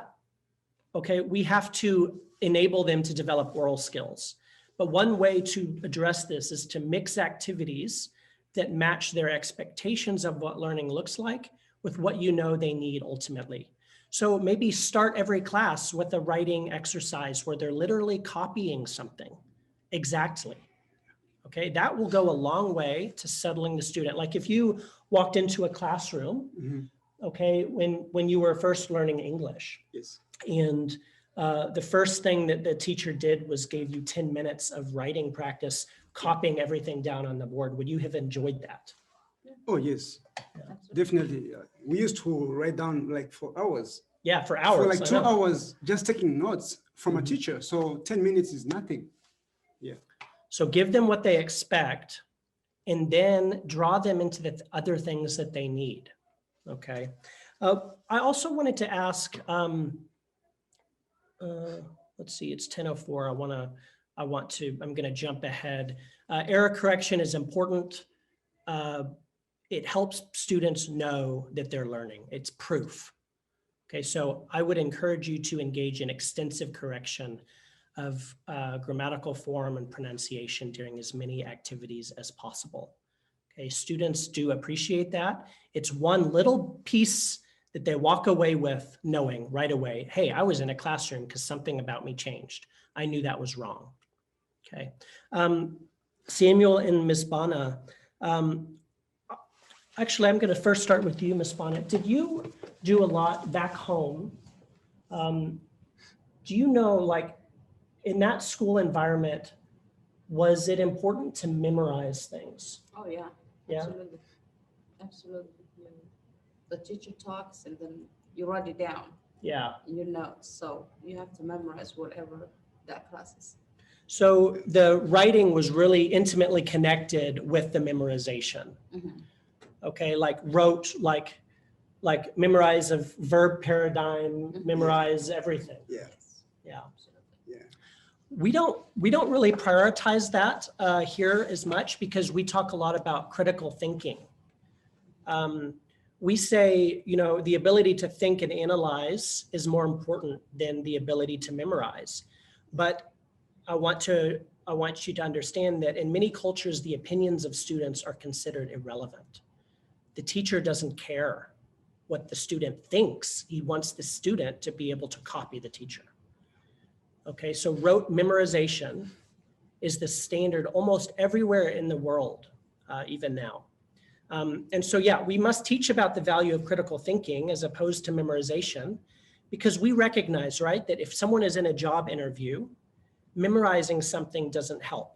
okay, we have to enable them to develop oral skills. But one way to address this is to mix activities that match their expectations of what learning looks like with what you know they need ultimately. So maybe start every class with a writing exercise where they're literally copying something exactly. Okay, that will go a long way to settling the student. Like if you walked into a classroom, okay, when you were first learning English, Yes. and the first thing that the teacher did was gave you 10 minutes of writing practice, copying everything down on the board, would you have enjoyed that? Oh, yes, definitely. We used to write down like for hours. Yeah, for hours. For like I 2 know. hours, just taking notes from a teacher. So 10 minutes is nothing. Yeah. So give them what they expect and then draw them into the other things that they need. Okay. I also wanted to ask, let's see, it's 10:04. I'm going to jump ahead. Error correction is important. It helps students know that they're learning. It's proof. Okay, so I would encourage you to engage in extensive correction of grammatical form and pronunciation during as many activities as possible. Okay, students do appreciate that. It's one little piece that they walk away with knowing right away, hey, I was in a classroom because something about me changed. I knew that was wrong. Okay, Samuel and Ms. Bana, actually, I'm going to first start with you, Ms. Bana. Did you do a lot back home? Do you know, like, in that school environment, was it important to memorize things? Oh, yeah. Yeah. Absolutely. Absolutely. Yeah. The teacher talks and then you write it down Yeah. in your notes. So you have to memorize whatever that class is. So the writing was really intimately connected with the memorization. Okay, like wrote, like memorize a verb paradigm, memorize everything. Yeah. Yes. Yeah. Absolutely. Yeah. We don't really prioritize that here as much because we talk a lot about critical thinking. We say, you know, the ability to think and analyze is more important than the ability to memorize. But I want you to understand that in many cultures, the opinions of students are considered irrelevant. The teacher doesn't care what the student thinks. He wants the student to be able to copy the teacher. Okay, so rote memorization is the standard almost everywhere in the world, even now. And so, yeah, we must teach about the value of critical thinking as opposed to memorization, because we recognize, right, that if someone is in a job interview, memorizing something doesn't help.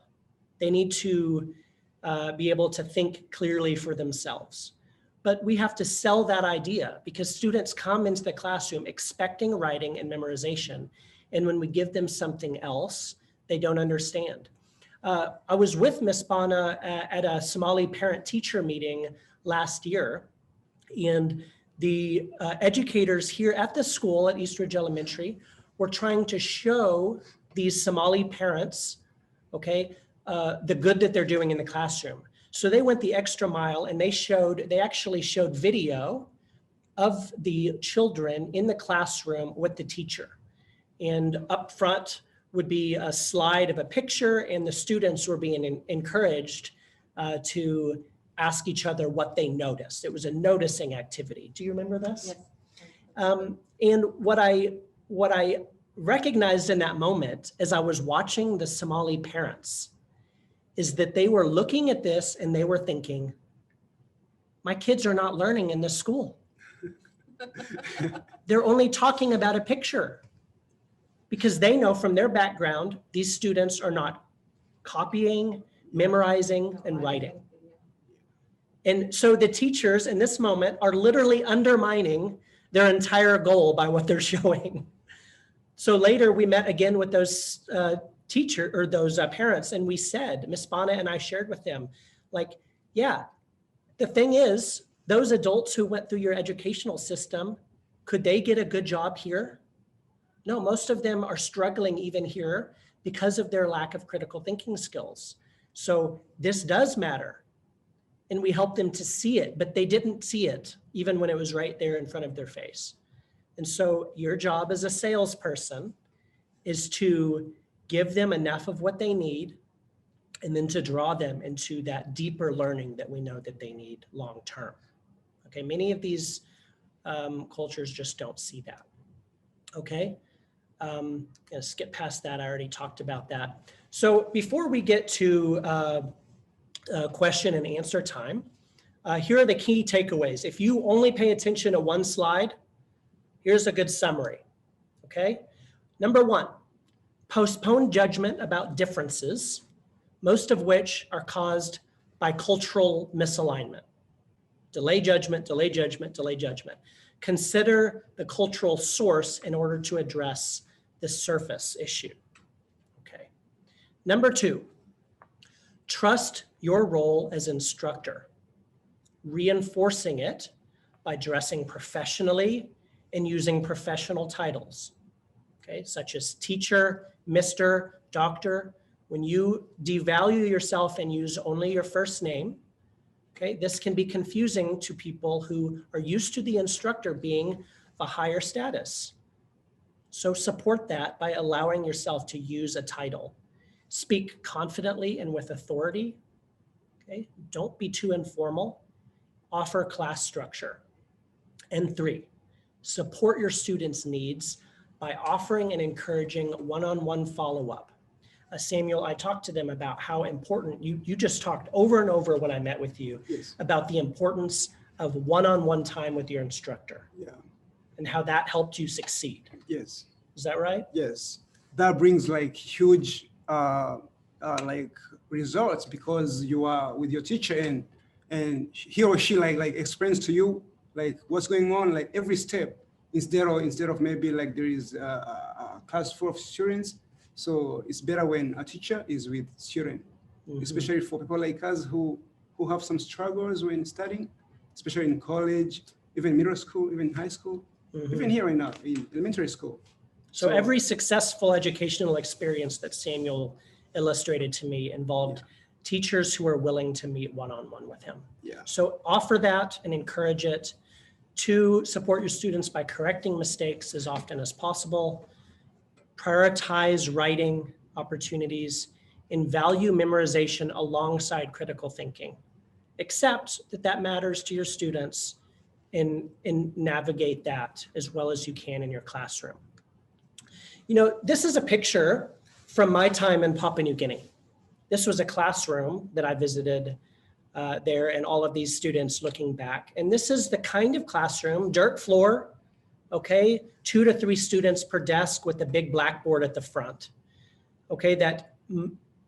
They need to be able to think clearly for themselves. But we have to sell that idea because students come into the classroom expecting writing and memorization. And when we give them something else, they don't understand. I was with Ms. Bana at a Somali parent-teacher meeting last year, and the educators here at the school at Eastridge Elementary were trying to show these Somali parents, okay, the good that they're doing in the classroom. So they went the extra mile and they actually showed video of the children in the classroom with the teacher. And up front would be a slide of a picture, and the students were being encouraged to ask each other what they noticed. It was a noticing activity. Do you remember this? Yes. And what I recognized in that moment as I was watching the Somali parents is that they were looking at this and they were thinking, my kids are not learning in this school. They're only talking about a picture, because they know from their background, these students are not copying, memorizing, and writing. And so the teachers in this moment are literally undermining their entire goal by what they're showing. So later we met again with those those parents, and we said, Miss Bana and I shared with them, like, yeah, the thing is, those adults who went through your educational system, could they get a good job here? No, most of them are struggling even here because of their lack of critical thinking skills. So this does matter. And we help them to see it, but they didn't see it even when it was right there in front of their face. And so your job as a salesperson is to give them enough of what they need and then to draw them into that deeper learning that we know that they need long term. Okay, many of these cultures just don't see that. Okay, gonna skip past that. I already talked about that. So before we get to question and answer time, here are the key takeaways. If you only pay attention to one slide, here's a good summary, okay? Number one, postpone judgment about differences, most of which are caused by cultural misalignment. Delay judgment, delay judgment, delay judgment. Consider the cultural source in order to address the surface issue, okay? Number two, trust your role as instructor, reinforcing it by dressing professionally and using professional titles, okay, such as teacher, Mr., doctor. When you devalue yourself and use only your first name, okay, this can be confusing to people who are used to the instructor being a higher status. So support that by allowing yourself to use a title. Speak confidently and with authority. Okay, don't be too informal. Offer class structure. And three, support your students' needs by offering and encouraging one-on-one follow-up. Samuel, I talked to them about how important, you just talked over and over when I met with you, Yes. about the importance of one-on-one time with your instructor Yeah. and how that helped you succeed. Yes. Is that right? Yes. That brings like huge like results, because you are with your teacher and he or she like explains to you like what's going on, like every step, instead of maybe like there is a class full of students. So it's better when a teacher is with students, especially for people like us who have some struggles when studying, especially in college, even middle school, even high school, even here right now in elementary school. So every successful educational experience that Samuel illustrated to me involved teachers who are willing to meet one-on-one with him. Yeah. So offer that and encourage it. To support your students by correcting mistakes as often as possible. Prioritize writing opportunities and value memorization alongside critical thinking. Accept that matters to your students and navigate that as well as you can in your classroom. You know, this is a picture from my time in Papua New Guinea. This was a classroom that I visited there, and all of these students looking back. And this is the kind of classroom, dirt floor, okay, 2 to 3 students per desk with a big blackboard at the front. Okay, that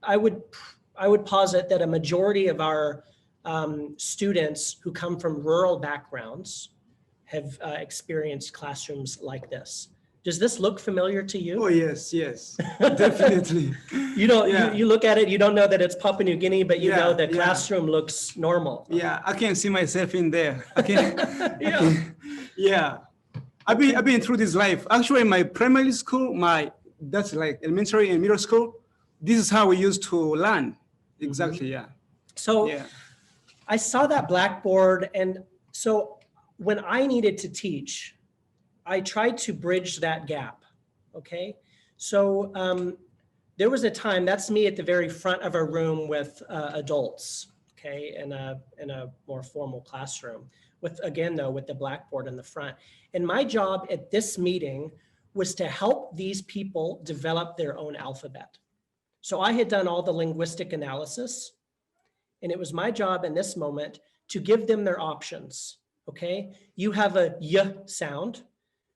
I would posit that a majority of our students who come from rural backgrounds have experienced classrooms like this. Does this look familiar to you? Oh, yes, yes, definitely. You don't, Yeah. you look at it, you don't know that it's Papua New Guinea, but you know Yeah, the yeah. classroom looks normal. Yeah, I can see myself in there. I can, Yeah. yeah. I've been through this life. Actually, my primary school, that's like elementary and middle school. This is how we used to learn. Exactly. Yeah. So Yeah. I saw that blackboard, and so when I needed to teach, I tried to bridge that gap. Okay. So there was a time, that's me at the very front of a room with adults, okay, in a more formal classroom, with, again, though, with the blackboard in the front. And my job at this meeting was to help these people develop their own alphabet. So I had done all the linguistic analysis, and it was my job in this moment to give them their options, okay? You have a y sound.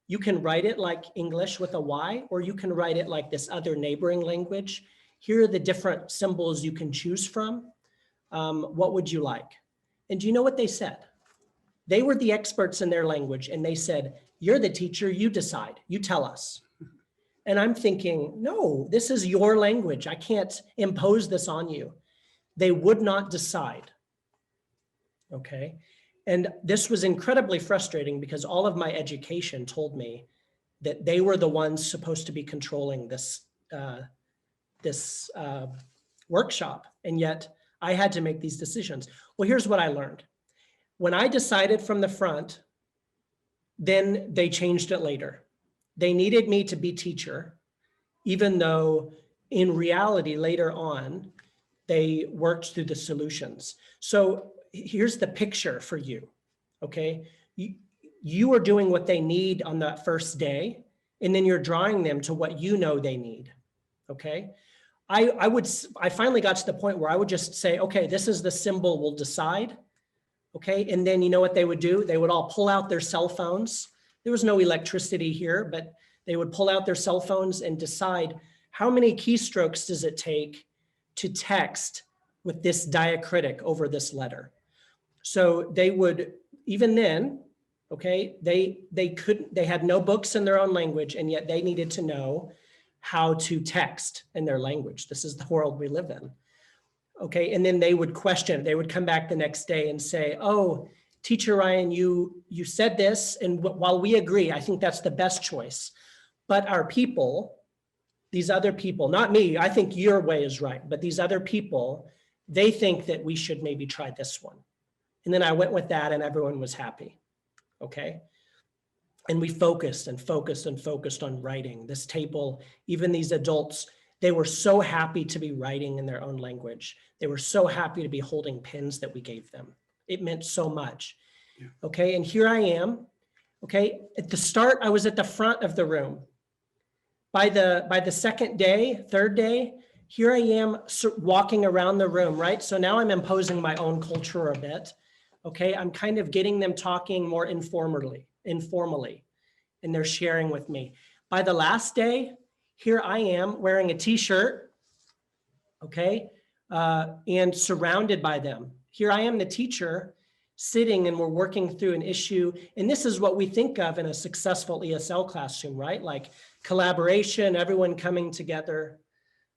You can write it like English with a Y, or you can write it like this other neighboring language. Here are the different symbols you can choose from. What would you like? And do you know what they said? They were the experts in their language, and they said, you're the teacher, you decide, you tell us. And I'm thinking, no, this is your language. I can't impose this on you. They would not decide, okay? And this was incredibly frustrating because all of my education told me that they were the ones supposed to be controlling this, workshop. And yet I had to make these decisions. Well, here's what I learned. When I decided from the front, then they changed it later. They needed me to be teacher, even though in reality, later on, they worked through the solutions. So here's the picture for you, okay? You are doing what they need on that first day, and then you're drawing them to what you know they need, okay? I finally got to the point where I would just say, okay, this is the symbol, we'll decide, okay? And then you know what they would do? They would all pull out their cell phones. There was no electricity here, but they would pull out their cell phones and decide how many keystrokes does it take to text with this diacritic over this letter. So they would, even then, okay, they had no books in their own language, and yet they needed to know how to text in their language. This is the world we live in. Okay, and then they would question, they would come back the next day and say, oh, Teacher Ryan, you said this, and while we agree, I think that's the best choice. But our people, these other people, not me, I think your way is right, but these other people, they think that we should maybe try this one. And then I went with that and everyone was happy, okay? And we focused and focused and focused on writing. This table, even these adults, they were so happy to be writing in their own language. They were so happy to be holding pens that we gave them. It meant so much, okay? And here I am, okay? At the start, I was at the front of the room. By the second day, third day, here I am walking around the room, right? So now I'm imposing my own culture a bit, okay? I'm kind of getting them talking more informally, and they're sharing with me. By the last day, here I am wearing a t-shirt, okay? And surrounded by them. Here I am, the teacher, sitting, and we're working through an issue. And this is what we think of in a successful ESL classroom, right? Like collaboration, everyone coming together.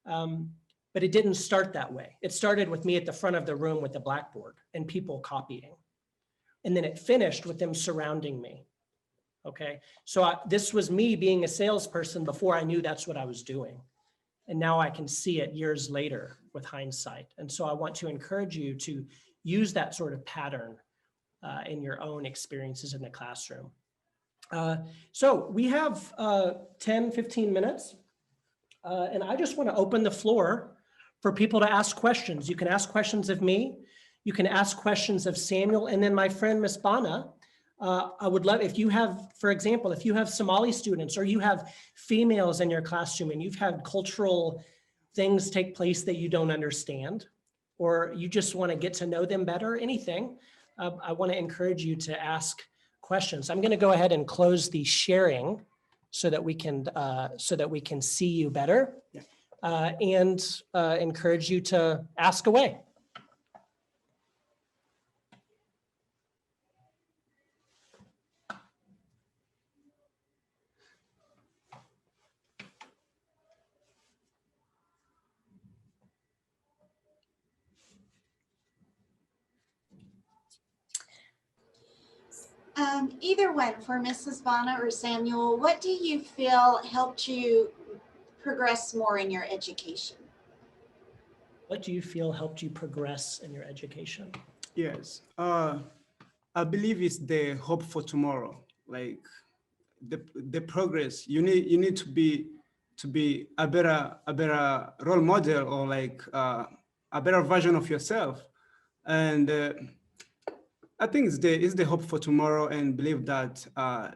But it didn't start that way. It started with me at the front of the room with the blackboard and people copying. And then it finished with them surrounding me. Okay, so this was me being a salesperson before I knew that's what I was doing. And now I can see it years later with hindsight. And so I want to encourage you to use that sort of pattern in your own experiences in the classroom. So we have 10, 15 minutes. And I just want to open the floor for people to ask questions. You can ask questions of me. You can ask questions of Samuel. And then my friend, Miss Bana, I would love, if you have, for example, if you have Somali students or you have females in your classroom and you've had cultural things take place that you don't understand, or you just want to get to know them better, anything, I want to encourage you to ask questions. I'm going to go ahead and close the sharing so that we can see you better, and encourage you to ask away. Either one, for Mrs. Bana or Samuel, what do you feel helped you progress more in your education? What do you feel helped you progress in your education? Yes. I believe it's the hope for tomorrow. Like the progress. You need to be a better role model, or like a better version of yourself. And I think it's the hope for tomorrow, and believe that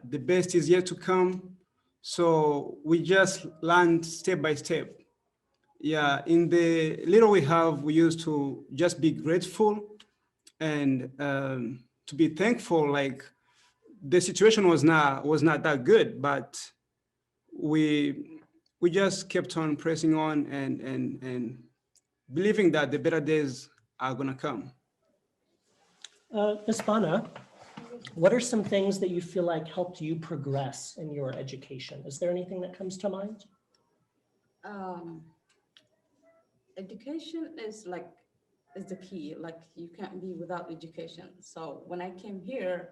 the best is yet to come. So we just learn step by step. Yeah, in the little we have, we used to just be grateful and to be thankful. Like the situation was not that good, but we just kept on pressing on and believing that the better days are gonna come. Ms. Bana, what are some things that you feel like helped you progress in your education? Is there anything that comes to mind? Education is the key. Like you can't be without education. So when I came here,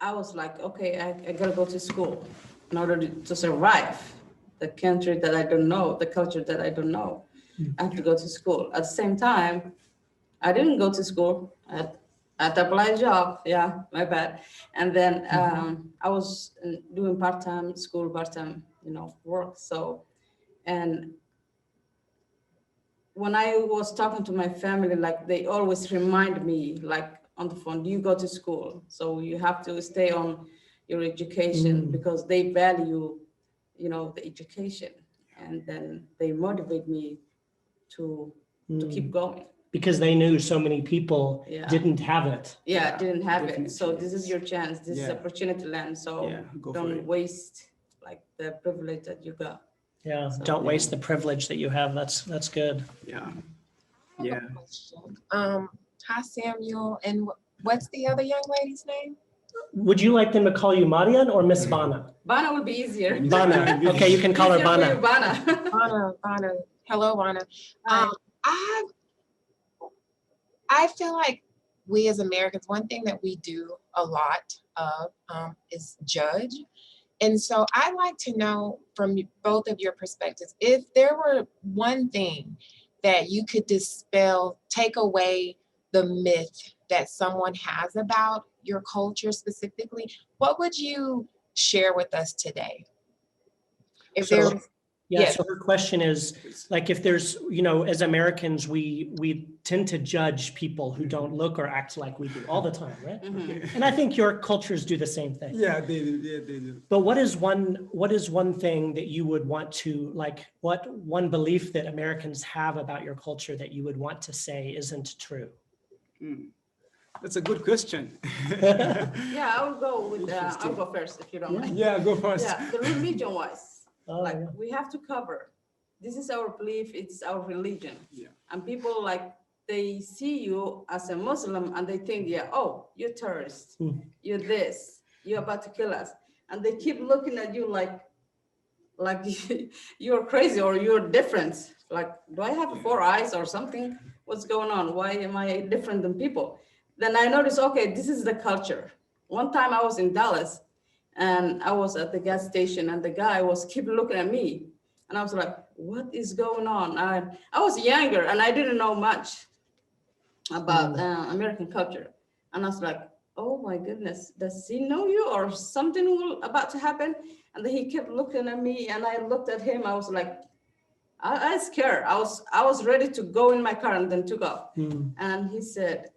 I was like, okay, I gotta go to school in order to survive the country that I don't know, the culture that I don't know. I have to go to school. At the same time, I didn't go to school. I had to apply a job. Yeah, my bad. And then I was doing part-time school, part-time, work. So, and when I was talking to my family, like they always remind me, like on the phone, do you go to school? So you have to stay on your education because they value, the education, and then they motivate me to keep going. Because they knew so many people Yeah. didn't have it. Yeah, didn't have it. definitely. So this is your chance. This is Yeah. opportunity land. So Yeah, go for don't it. waste like the privilege that you got. Yeah, So, don't waste the privilege that you have. That's good. Yeah. I have Yeah. a question. Hi Samuel, and what's the other young lady's name? Would you like them to call you Maryan or Miss Bana? Bana will be easier. Bana. Okay, you can call her Easier for you, Bana. Bana. Bana. Hello, Bana. Hi. I feel like we as Americans, one thing that we do a lot of is judge. And so I'd like to know from both of your perspectives, if there were one thing that you could dispel, take away the myth that someone has about your culture specifically, what would you share with us today? If So- there's Yeah, Yes. so her question is, like, if there's, as Americans, we tend to judge people who don't look or act like we do all the time, right? Mhm. And I think your cultures do the same thing. Yeah, they do. Yeah, they do. But what is one thing that you would want to, like, what one belief that Americans have about your culture that you would want to say isn't true? That's a good question. Yeah, I'll go first if you don't mind. Yeah, go first. Yeah, the religion wise, Oh, like yeah. we have to cover. This is our belief, it's our religion. Yeah. And people they see you as a Muslim and they think, yeah, oh, you're terrorist, you're this, you're about to kill us. And they keep looking at you like you're crazy or you're different. Like, do I have 4 eyes or something? What's going on? Why am I different than people? Then I noticed, okay, this is the culture. One time I was in Dallas and I was at the gas station and the guy was keep looking at me. And I was like, what is going on? I was younger and I didn't know much about American culture. And I was like, oh my goodness, does he know you or something about to happen? And then he kept looking at me and I looked at him. I was like, I was scared. I was ready to go in my car and then took off. And he said,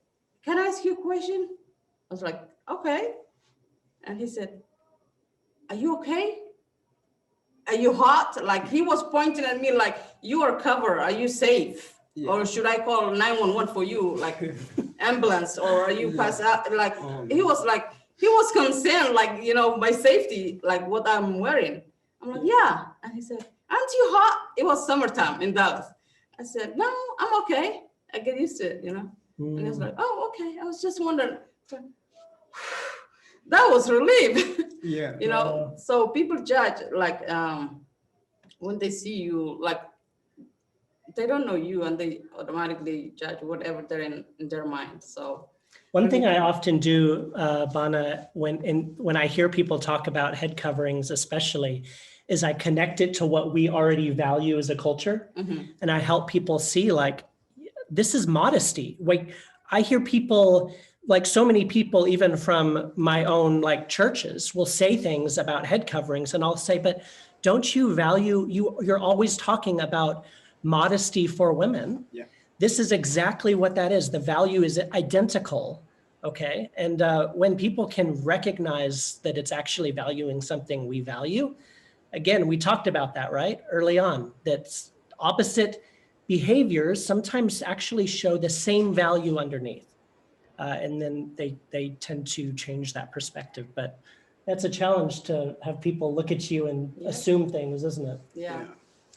can I ask you a question? I was like, okay. And he said, are you okay? Are you hot? Like he was pointing at me like, you are covered. Are you safe? Yeah. Or should I call 911 for you? Like ambulance, or are you pass out? Like he was concerned, like, my safety, like what I'm wearing. I'm like, yeah. And he said, aren't you hot? It was summertime in Dallas. I said, no, I'm okay. I get used to it, And he was like, oh, okay. I was just wondering. That was relief. Yeah. So people judge like when they see you, like they don't know you and they automatically judge whatever they're in their mind. So One thing I often do, Bana, when I hear people talk about head coverings especially, is I connect it to what we already value as a culture. And I help people see like, this is modesty. Like I hear people, like so many people, even from my own like churches will say things about head coverings and I'll say, but don't you value, you're always talking about modesty for women. Yeah. This is exactly what that is. The value is identical. Okay. And when people can recognize that it's actually valuing something we value, again, we talked about that, right? Early on, that opposite behaviors sometimes actually show the same value underneath. And then they tend to change that perspective. But that's a challenge to have people look at you and assume things, isn't it? Yeah.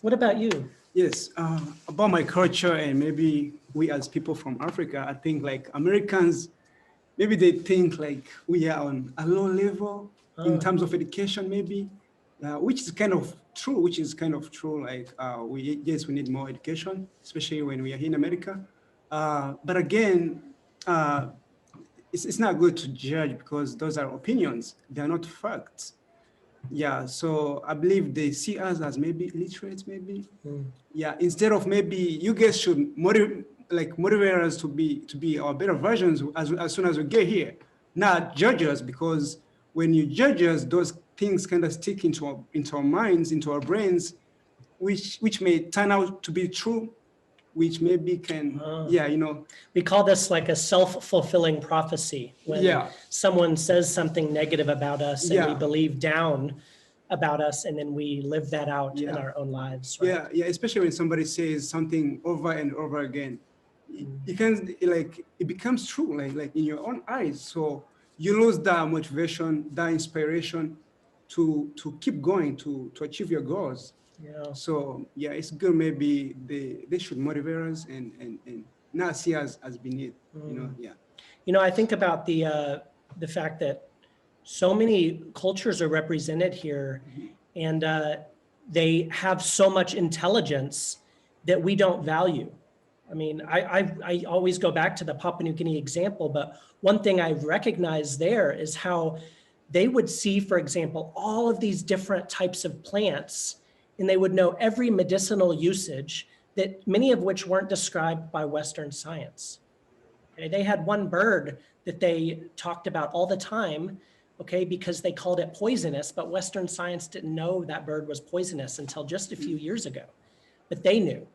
What about you? Yes, about my culture and maybe we as people from Africa, I think like Americans, maybe they think like we are on a low level in terms of education, maybe, which is kind of true, like we need more education, especially when we are here in America. But again, it's not good to judge because those are opinions, they are not facts. Yeah, so I believe they see us as maybe illiterate, maybe. Yeah, instead of maybe you guys should motivate us to be our better versions as soon as we get here, not judge us, because when you judge us, those things kind of stick into our minds, into our brains, which may turn out to be true, which maybe can, We call this like a self-fulfilling prophecy. When someone says something negative about us and we believe down about us, and then we live that out in our own lives. Right? Yeah, especially when somebody says something over and over again, it becomes true, like in your own eyes. So you lose that motivation, that inspiration to keep going, to achieve your goals. Yeah. So yeah, it's good. Maybe they should motivate us and not see us as beneath. I think about the fact that so many cultures are represented here, and they have so much intelligence that we don't value. I mean, I always go back to the Papua New Guinea example, but one thing I've recognized there is how they would see, for example, all of these different types of plants, and they would know every medicinal usage, that many of which weren't described by Western science. Okay, they had one bird that they talked about all the time, okay, because they called it poisonous, but Western science didn't know that bird was poisonous until just a few years ago, but they knew,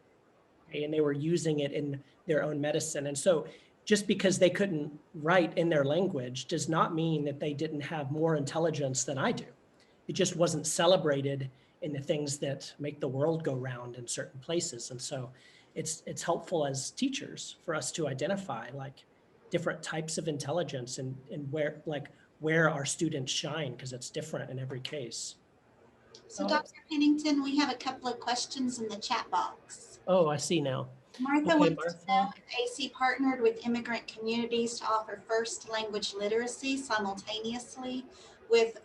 okay, and they were using it in their own medicine. And so just because they couldn't write in their language does not mean that they didn't have more intelligence than I do. It just wasn't celebrated in the things that make the world go round in certain places. And so it's helpful as teachers for us to identify like different types of intelligence and where our students shine, because it's different in every case. So Dr. Pennington, we have a couple of questions in the chat box. Oh, I see now. Martha Okay, wants to know if AC partnered with immigrant communities to offer first language literacy simultaneously with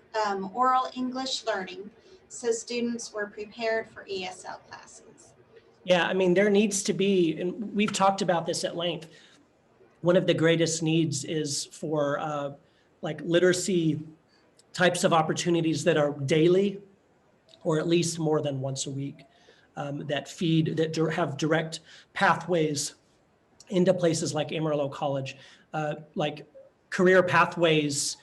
oral English learning, so students were prepared for ESL classes. Yeah, I mean, there needs to be, and we've talked about this at length, one of the greatest needs is for like literacy types of opportunities that are daily, or at least more than once a week, that have direct pathways into places like Amarillo College, like career pathways.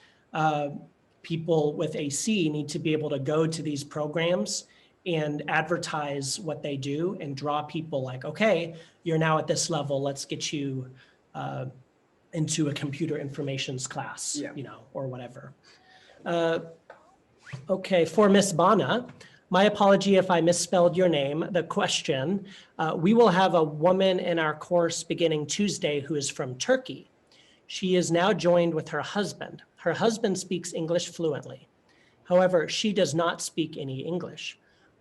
People with AC need to be able to go to these programs and advertise what they do and draw people like, okay, you're now at this level, let's get you into a computer informations class, or whatever. Okay, for Miss Bana, my apology if I misspelled your name. The question, we will have a woman in our course beginning Tuesday who is from Turkey. She is now joined with her husband. Her husband speaks English fluently. However, she does not speak any English.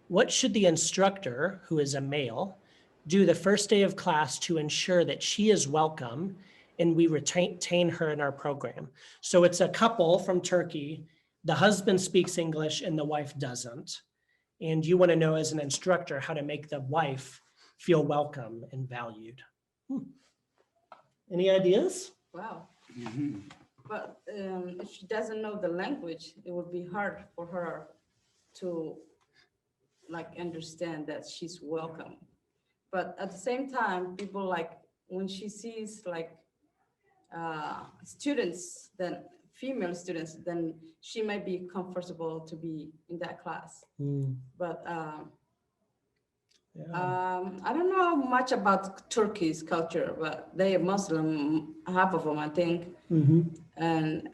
What should the instructor, who is a male, do the first day of class to ensure that she is welcome and we retain her in our program? So it's a couple from Turkey. The husband speaks English and the wife doesn't. And you want to know as an instructor how to make the wife feel welcome and valued. Any ideas? Wow. But if she doesn't know the language, it would be hard for her to like understand that she's welcome. But at the same time, people like when she sees like students, then female students, then she might be comfortable to be in that class. But I don't know much about Turkey's culture, but they are Muslim, half of them, I think. And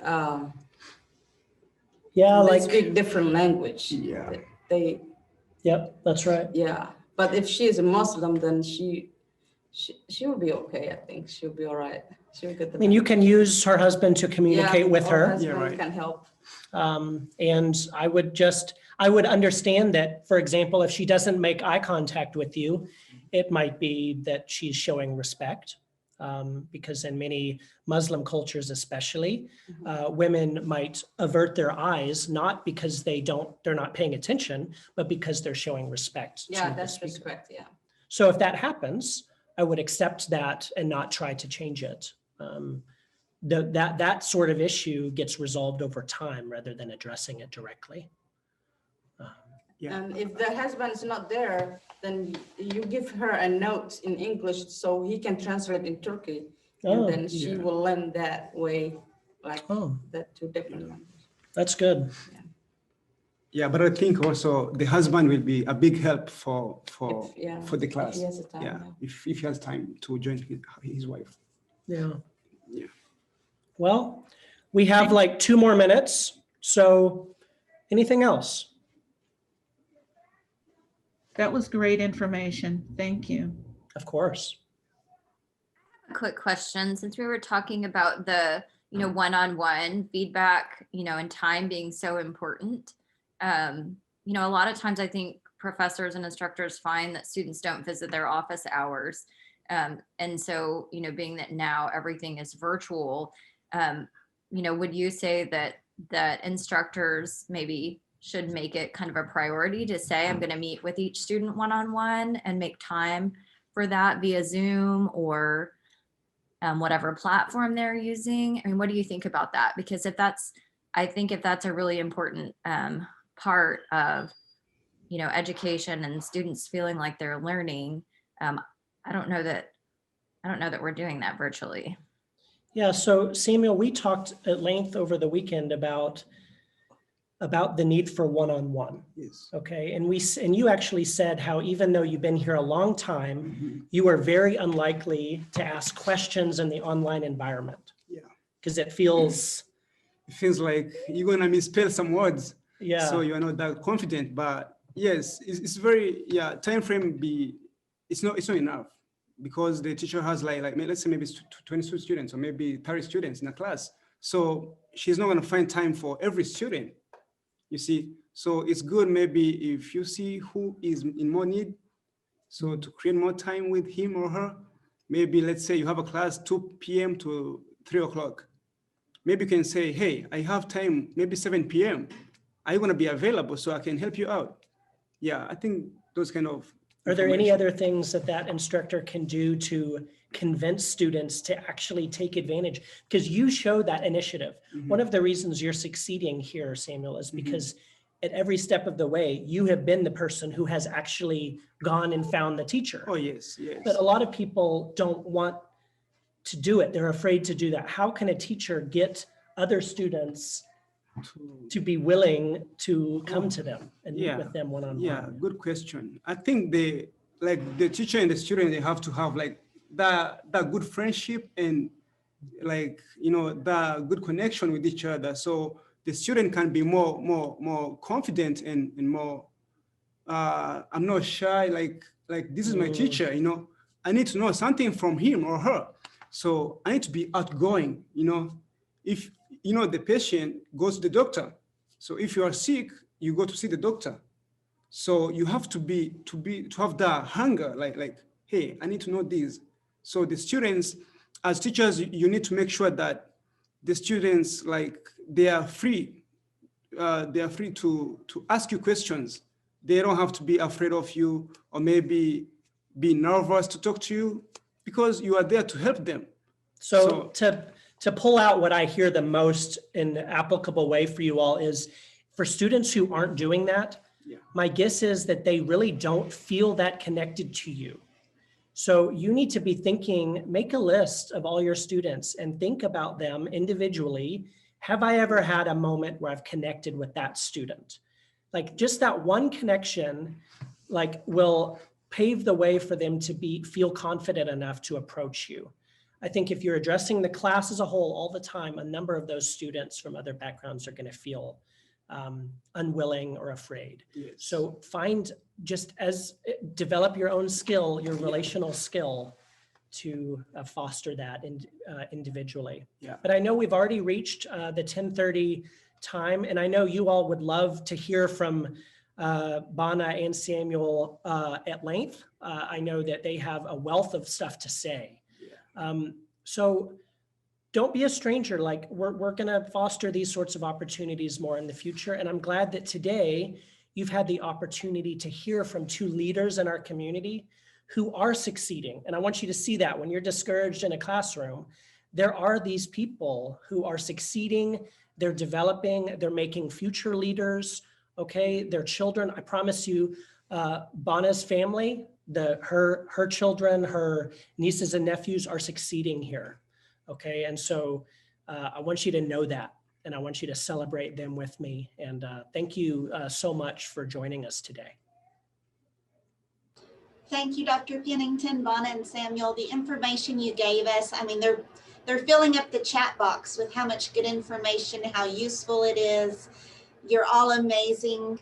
Yeah, they like, speak different language. Yeah. They, yep, that's right. yeah. But if she is a Muslim, then she will be okay. I think she'll be all right. She'll get the. I mean, you can use her husband to communicate with her. Husband right. can help. And I would understand that, for example, if she doesn't make eye contact with you, it might be that she's showing respect. Because in many Muslim cultures, especially, women might avert their eyes, not because they're not paying attention, but because they're showing respect. Yeah, to the that's speaker. respect. Yeah. So if that happens, I would accept that and not try to change it. That sort of issue gets resolved over time rather than addressing it directly. Yeah. And if the husband is not there, then you give her a note in English so he can translate in Turkey. Oh, And then she yeah. will learn that way, like Oh, that two different languages. that's good. Yeah, but I think also the husband will be a big help for the If class. he has the time, Yeah, if he has time to join his wife. Yeah. Yeah. Well, we have like 2 more minutes. So anything else? That was great information. Thank you. Of course. Quick question, since we were talking about the one-on-one feedback, and time being so important, a lot of times I think professors and instructors find that students don't visit their office hours, and so being that now everything is virtual, would you say that instructors maybe should make it kind of a priority to say, I'm going to meet with each student one-on-one and make time for that via Zoom or whatever platform they're using? I mean, what do you think about that? Because I think if that's a really important part of, education and students feeling like they're learning, I don't know that we're doing that virtually. Yeah. So Samuel, we talked at length over the weekend about the need for one-on-one. Yes. Okay. And you actually said how even though you've been here a long time, you are very unlikely to ask questions in the online environment. Yeah. Because it feels like you're gonna misspell some words. Yeah. So you're not that confident. But yes, it's very time frame it's not enough because the teacher has like let's say maybe 22 students or maybe 30 students in a class. So she's not gonna find time for every student. You see, so it's good maybe if you see who is in more need, so to create more time with him or her. Maybe let's say you have a class 2 p.m. to 3 o'clock. Maybe you can say, hey, I have time, maybe 7 p.m. Are you going to be available so I can help you out? Yeah, I think those kind of. Are there any other things that instructor can do to convince students to actually take advantage? Because you show that initiative. One of the reasons you're succeeding here, Samuel, is because at every step of the way, you have been the person who has actually gone and found the teacher. Oh, yes, yes. But a lot of people don't want to do it. They're afraid to do that. How can a teacher get other students to be willing to come to them and meet with them one-on-one? Yeah, good question. I think the teacher and the student, they have to have like that good friendship and the good connection with each other. So the student can be more confident and more, I'm not shy, like this is my teacher, I need to know something from him or her. So I need to be outgoing, if the patient goes to the doctor. So if you are sick, you go to see the doctor. So you have to have that hunger, like, hey, I need to know this. So the students, as teachers, you need to make sure that the students, they are free to ask you questions. They don't have to be afraid of you or maybe be nervous to talk to you because you are there to help them. So to pull out what I hear the most in an applicable way for you all is for students who aren't doing that, Yeah. my guess is that they really don't feel that connected to you. So you need to be thinking, make a list of all your students and think about them individually. Have I ever had a moment where I've connected with that student? Like just that one connection, like will pave the way for them to feel confident enough to approach you. I think if you're addressing the class as a whole all the time, a number of those students from other backgrounds are going to feel unwilling or afraid. Yes. So develop your own skill, your relational skill to foster that individually. Yeah. But I know we've already reached the 10:30 time, and I know you all would love to hear from Bana and Samuel at length. I know that they have a wealth of stuff to say. So don't be a stranger. Like we're going to foster these sorts of opportunities more in the future. And I'm glad that today you've had the opportunity to hear from two leaders in our community who are succeeding. And I want you to see that when you're discouraged in a classroom, there are these people who are succeeding, they're developing, they're making future leaders, okay? Their children, I promise you, Bana's family, her children, her nieces and nephews are succeeding here, okay? And so I want you to know that, and I want you to celebrate them with me. And thank you so much for joining us today. Thank you, Dr. Pennington, Bana, and Samuel. The information you gave us, I mean, they're filling up the chat box with how much good information, how useful it is. You're all amazing.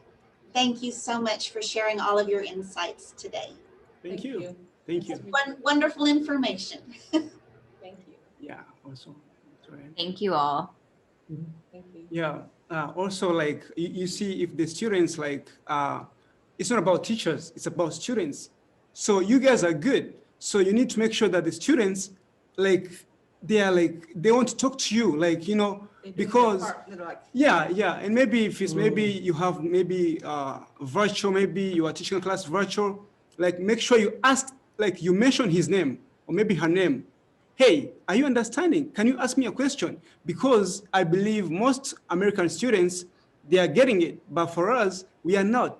Thank you so much for sharing all of your insights today. Thank you. Thank you. Wonderful information. Thank you. Yeah, also. Thank you all. Thank you. Yeah, also like you see if the students like, it's not about teachers, it's about students. So you guys are good. So you need to make sure that the students they want to talk to you, like, you know, because yeah, and maybe if it's maybe you have virtual, maybe you are teaching a class virtual, like make sure you ask, like you mention his name or maybe her name. Hey, are you understanding? Can you ask me a question? Because I believe most American students, they are getting it, but for us, we are not.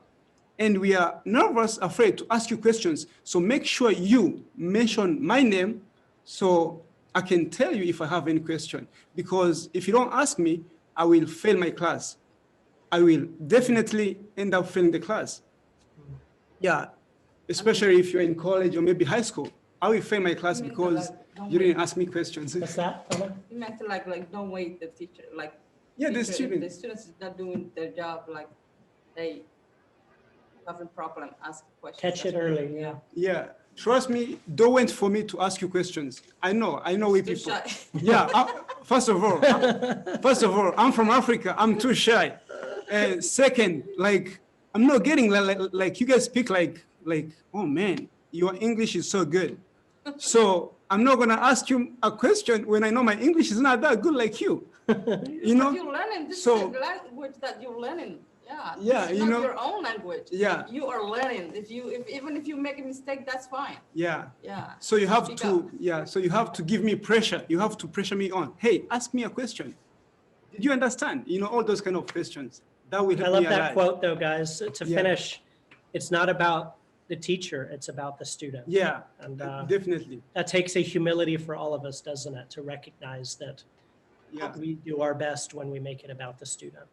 And we are nervous, afraid to ask you questions. So make sure you mention my name so I can tell you if I have any question. Because if you don't ask me, I will fail my class. I will definitely end up failing the class. Yeah, especially if you're in college or maybe high school. I will fail my class because you didn't ask me questions. What's that, Bana? You meant to like don't wait the teacher, like Yeah, the teacher, if student. the students is not doing their job, like they having problem ask questions. Catch it early, yeah. Yeah, trust me, don't wait for me to ask you questions. I know we Too people. shy. Yeah, first of all, I'm from Africa. I'm too shy. And second, like, I'm not getting like you guys speak like, oh man, your English is so good. So I'm not gonna ask you a question when I know my English is not that good like you. You know? But you're learning. This So- is the language that you're learning. Yeah. Yeah, This is you not know- your own language. Yeah. You are learning. Even if you make a mistake, that's fine. Yeah. Yeah. So you have Speak to, up. yeah. So you have to give me pressure. You have to pressure me on. Hey, ask me a question. Did you understand? You know, all those kind of questions. That will I help love me that alive. quote though, guys. To Yeah. finish, it's not about the teacher, it's about the student. Yeah, And definitely. that takes a humility for all of us, doesn't it? To recognize that Yeah. we do our best when we make it about the student.